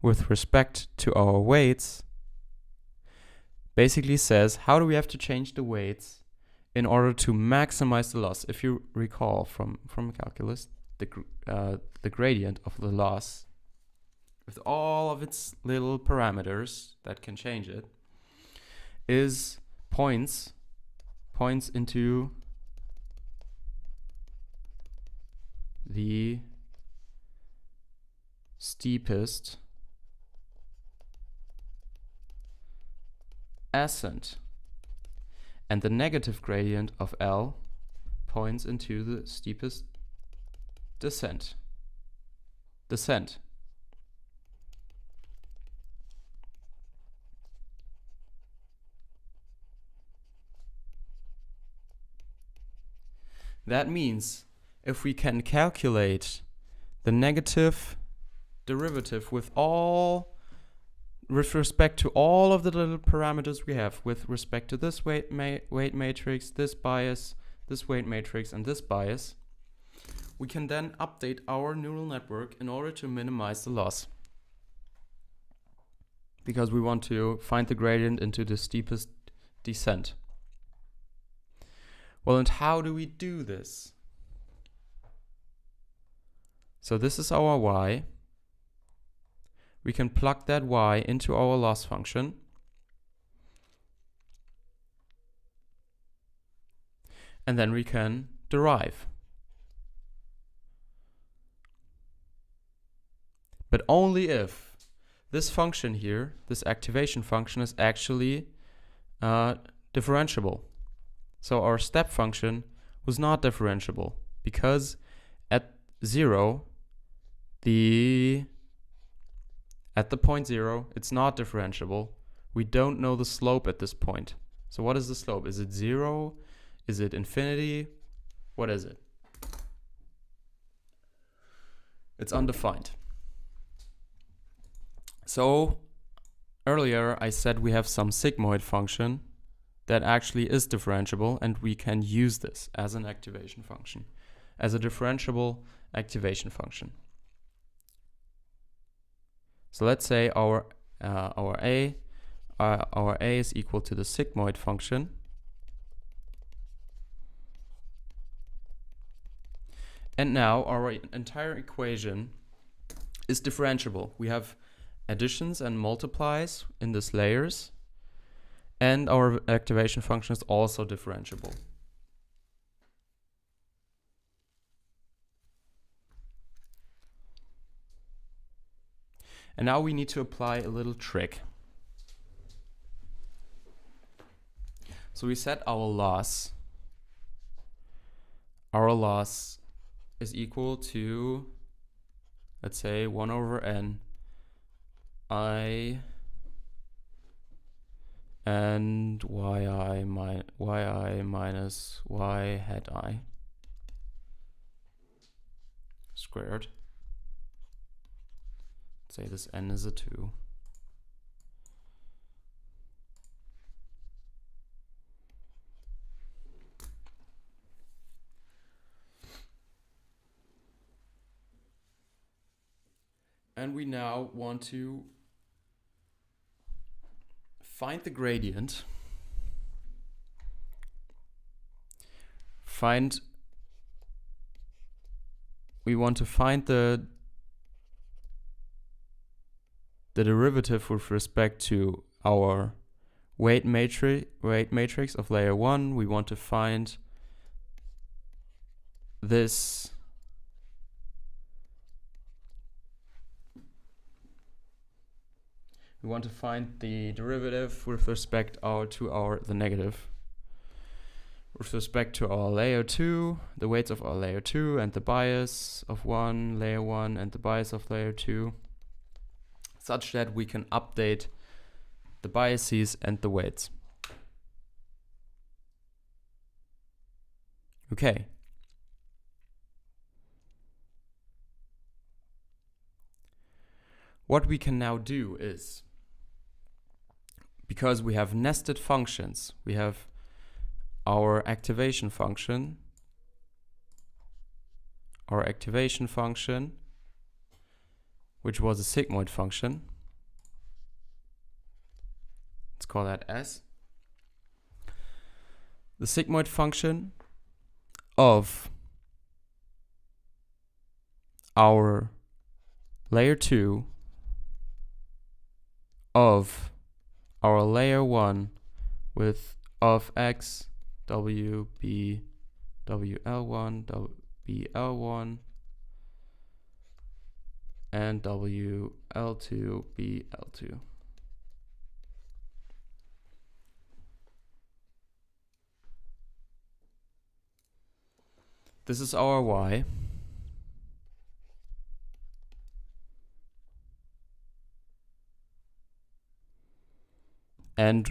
S1: with respect to our weights basically says, how do we have to change the weights in order to maximize the loss? If you recall from calculus, the gradient of the loss with all of its little parameters that can change it is points into the steepest ascent, and the negative gradient of L points into the steepest descent. That means if we can calculate the negative derivative with respect to all of the little parameters we have, with respect to this weight matrix, this bias, this weight matrix, and this bias, we can then update our neural network in order to minimize the loss, because we want to find the gradient into the steepest descent. Well, and how do we do this? So this is our y. We can plug that y into our loss function. And then we can derive. But only if this function here, this activation function, is actually differentiable. So our step function was not differentiable because at 0, at the point 0, it's not differentiable. We don't know the slope at this point. So what is the slope? Is it 0? Is it infinity? What is it? It's undefined. So earlier I said we have some sigmoid function that actually is differentiable, and we can use this as an activation function, as a differentiable activation function. So let's say our a is equal to the sigmoid function. And now our entire equation is differentiable. We have additions and multiplies in these layers, and our activation function is also differentiable. And now we need to apply a little trick. So we set our loss. Our loss is equal to, let's say, 1 over n I and yi minus y hat I squared. Say this n is a 2. And we now want to find the gradient. We want to find the derivative with respect to our weight matrix of layer 1. We want to find this we want to find the derivative with respect to the negative. With respect to our layer 2, the weights of our layer 2 and the bias of layer 1 and the bias of layer 2, such that we can update the biases and the weights. Okay. What we can now do is, because we have nested functions, we have our activation function, which was a sigmoid function. Let's call that S. The sigmoid function of our layer 2 of our layer 1 with of x, w, b, w, l1, w, b, l1, and w, l2, b, l2. This is our y. And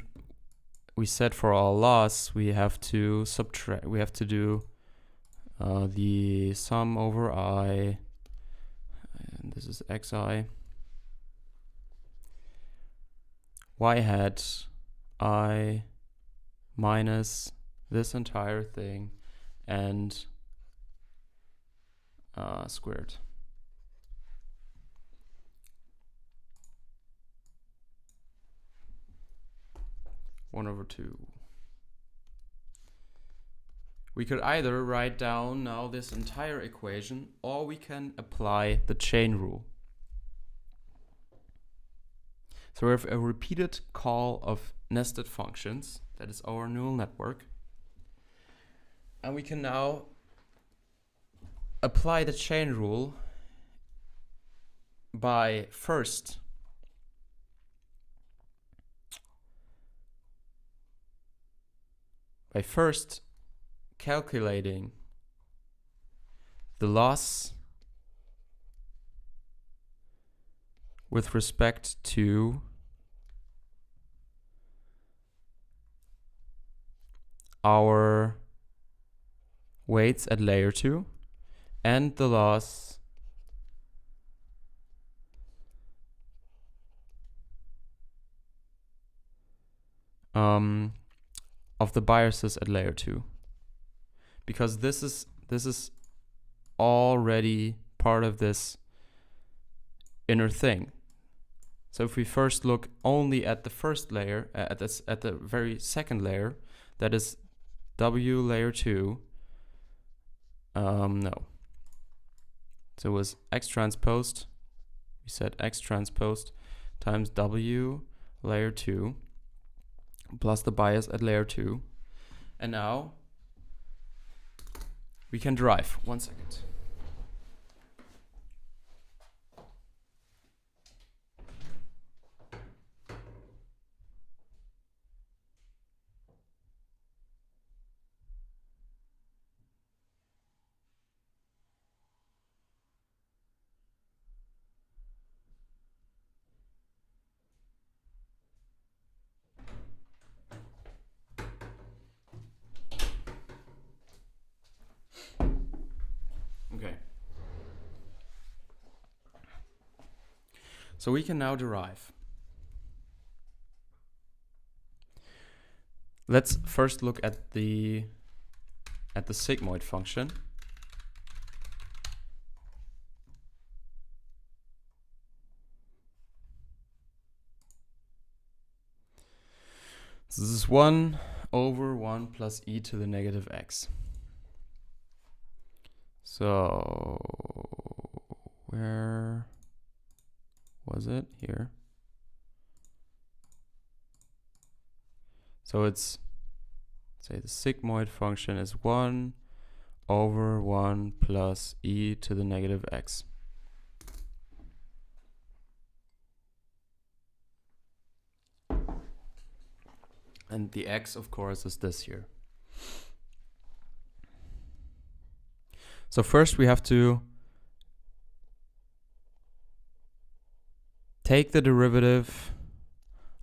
S1: we said for our loss, we have to subtract, we have to do the sum over I, and this is xi, y hat I minus this entire thing, and squared. One over 2. We could either write down now this entire equation, or we can apply the chain rule. So we have a repeated call of nested functions. That is our neural network. And we can now apply the chain rule by first calculating the loss with respect to our weights at layer 2 and the loss of the biases at layer 2, because this is already part of this inner thing. So if we first look only at the first layer, at the very second layer, that is W layer 2, no. So it was X transposed, we said X transposed times W layer 2 plus the bias at layer 2. And now we can derive. 1 second. Okay. So we can now derive. Let's first look at the sigmoid function. So this is 1 over 1 plus e to the negative x. So where was it? Here. So it's, say the sigmoid function is 1 over 1 plus e to the negative x. And the x, of course, is this here. So first we have to take the derivative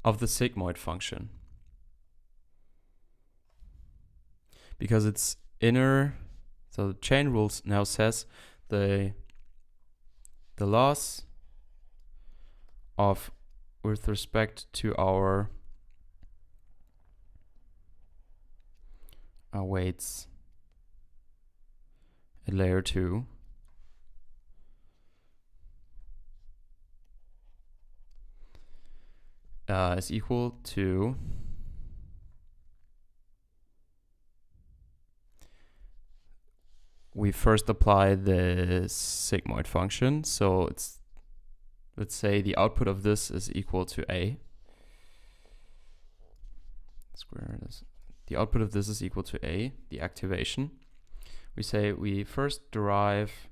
S1: of the sigmoid function, because it's inner. So the chain rules now says the loss of with respect to our weights at layer 2 is equal to we first apply the sigmoid function. So it's, let's say the output of this is equal to a. Square this. The output of this is equal to a, the activation. We say we first derive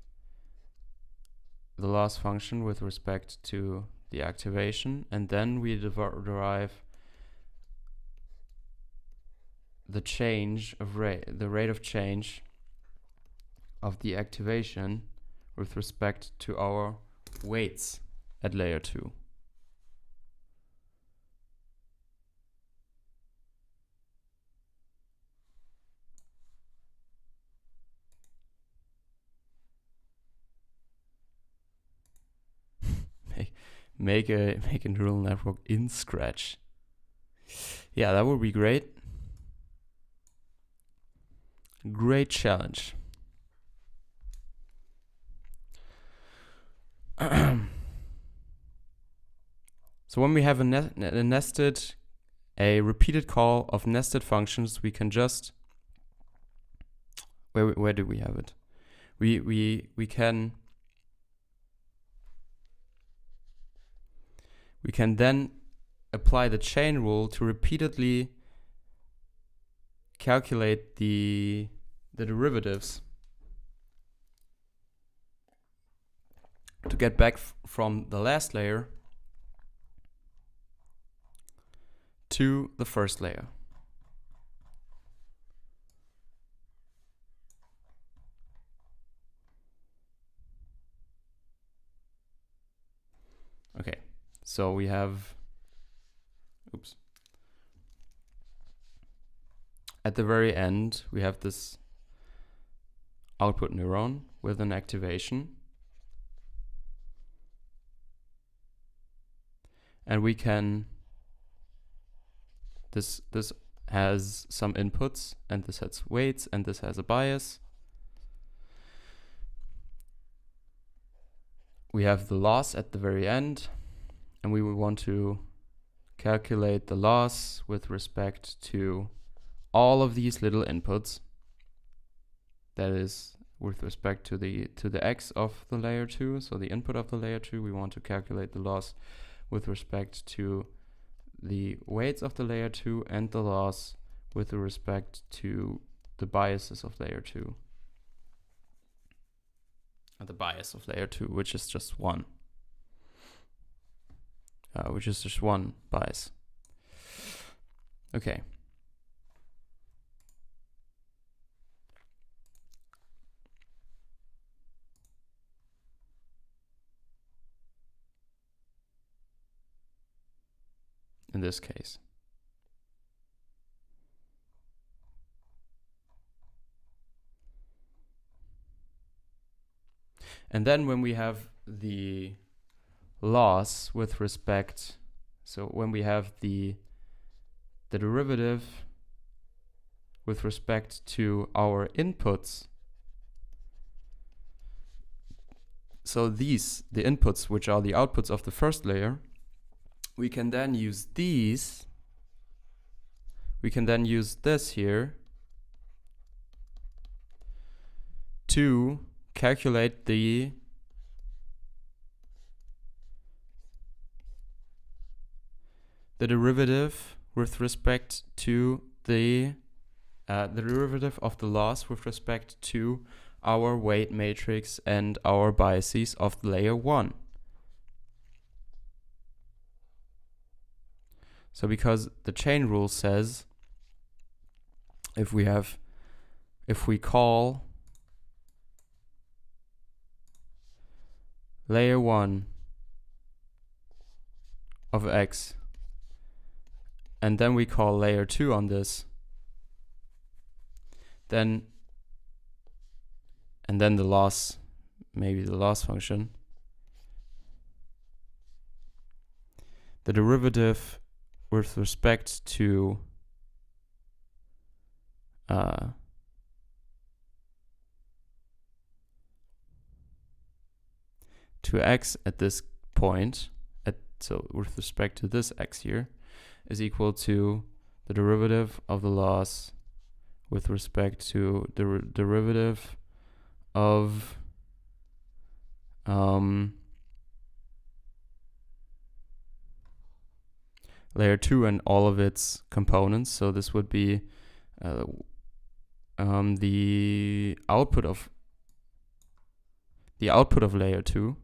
S1: the loss function with respect to the activation, and then we derive the change of the rate of change of the activation with respect to our weights at layer 2. Make a neural network in Scratch. Yeah, that would be great. Great challenge. So when we have a repeated call of nested functions, we can just, where do we have it? We can then apply the chain rule to repeatedly calculate the derivatives to get back from the last layer to the first layer. Okay, so we have, at the very end, we have this output neuron with an activation. And we can, this has some inputs, and this has weights, and this has a bias. We have the loss at the very end, and we will want to calculate the loss with respect to all of these little inputs. That is with respect to the x of the layer 2, so the input of the layer 2, we want to calculate the loss with respect to the weights of the layer 2 and the loss with respect to the biases of layer 2. The bias of layer 2, which is just one. Which is just one bias. Okay. In this case. And then when we have the loss with respect, so when we have the derivative with respect to our inputs, so these, the inputs, which are the outputs of the first layer, we can then use these, we can then use this here to calculate the derivative with respect to the derivative of the loss with respect to our weight matrix and our biases of layer 1. So because the chain rule says if we call layer 1 of x and then we call layer 2 on this, then the loss, maybe the loss function, the derivative with respect to x at this point, so with respect to this x here, is equal to the derivative of the loss with respect to the derivative of layer 2 and all of its components. So this would be the output of layer 2.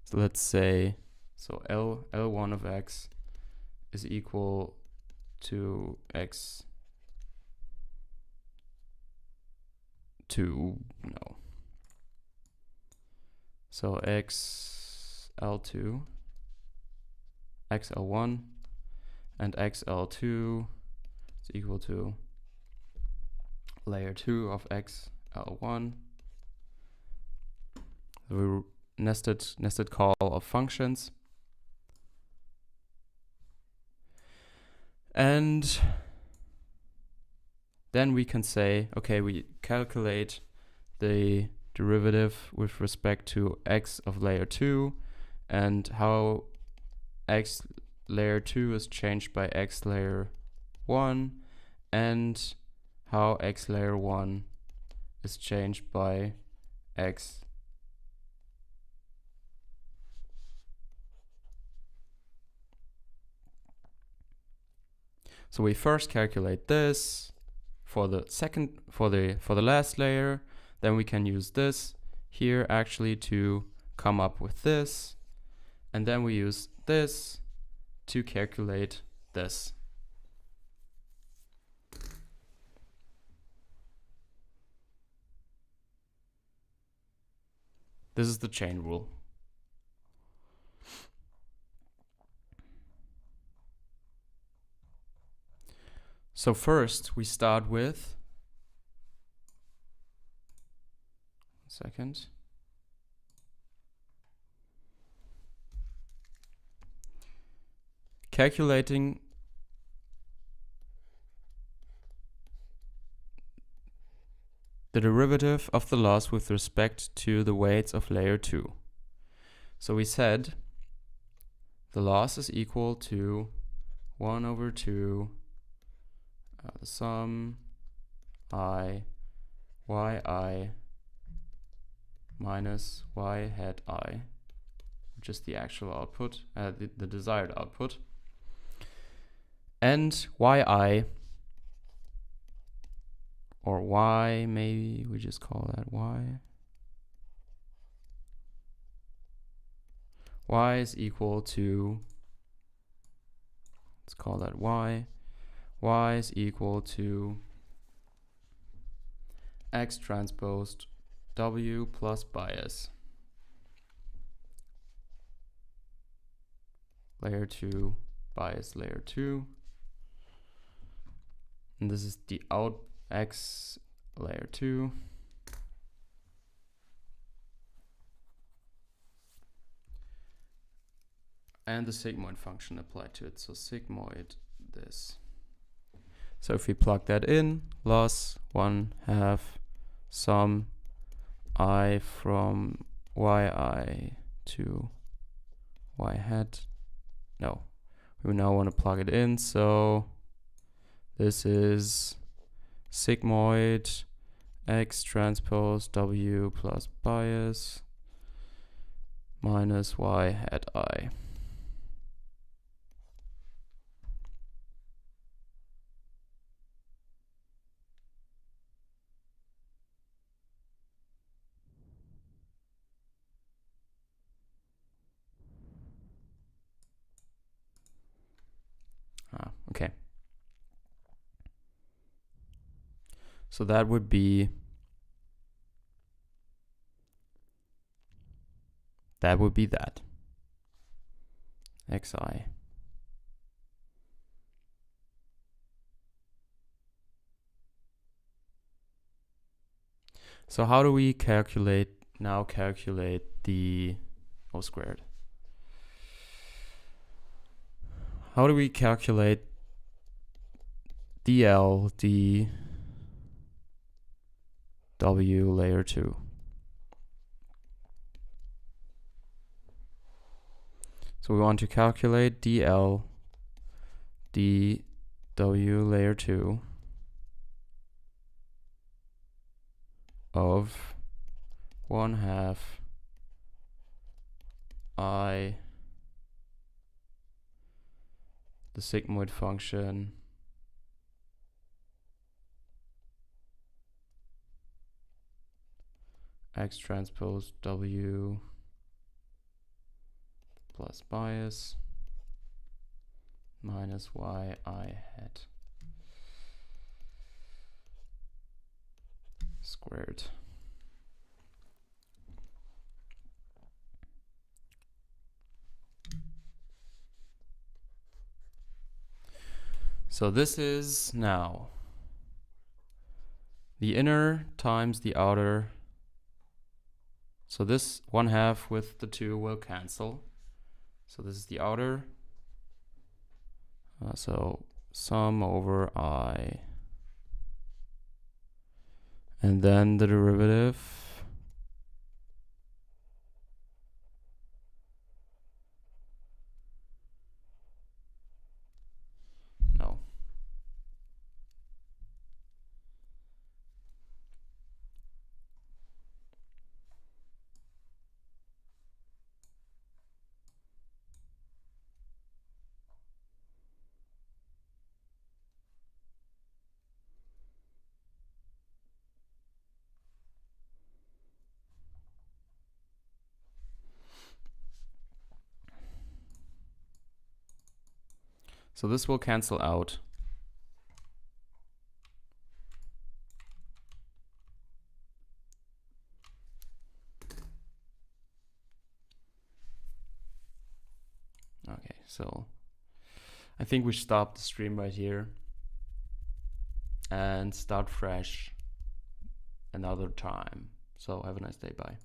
S1: So let's say, so L1 of x is equal to x to, no. So xL2, xL1, and xL2 is equal to layer 2 of xL1. We nested call of functions. And then we can say, okay, we calculate the derivative with respect to x of layer 2 and how x layer 2 is changed by x layer 1 and how x layer 1 is changed by x. So we first calculate this for the last layer, then we can use this here actually to come up with this, and then we use this to calculate this. This is the chain rule. So first we start with, calculating the derivative of the loss with respect to the weights of layer 2. So we said the loss is equal to 1 over 2 the sum I yi minus y hat I, which is the actual output, the desired output, and yi, or y, maybe we just call that y. Y is equal to, let's call that y. Y is equal to x transposed w plus bias. Layer 2 bias layer 2. And this is the out x layer 2. And the sigmoid function applied to it. So sigmoid this. So if we plug that in, loss 1/2 sum I from yi to y hat. No, we now want to plug it in. So this is sigmoid x transpose w plus bias minus y hat I. Okay. So that would be that. xi. So how do we calculate the O squared? How do we calculate dl dw layer 2? So we want to calculate dl dw layer 2 of 1/2 I, the sigmoid function, x transpose w plus bias minus y I hat squared. So this is now the inner times the outer. So this 1/2 with the 2 will cancel. So this is the outer. So sum over I And then the derivative. No. So this will cancel out. Okay, so I think we stop the stream right here and start fresh another time. So have a nice day. Bye.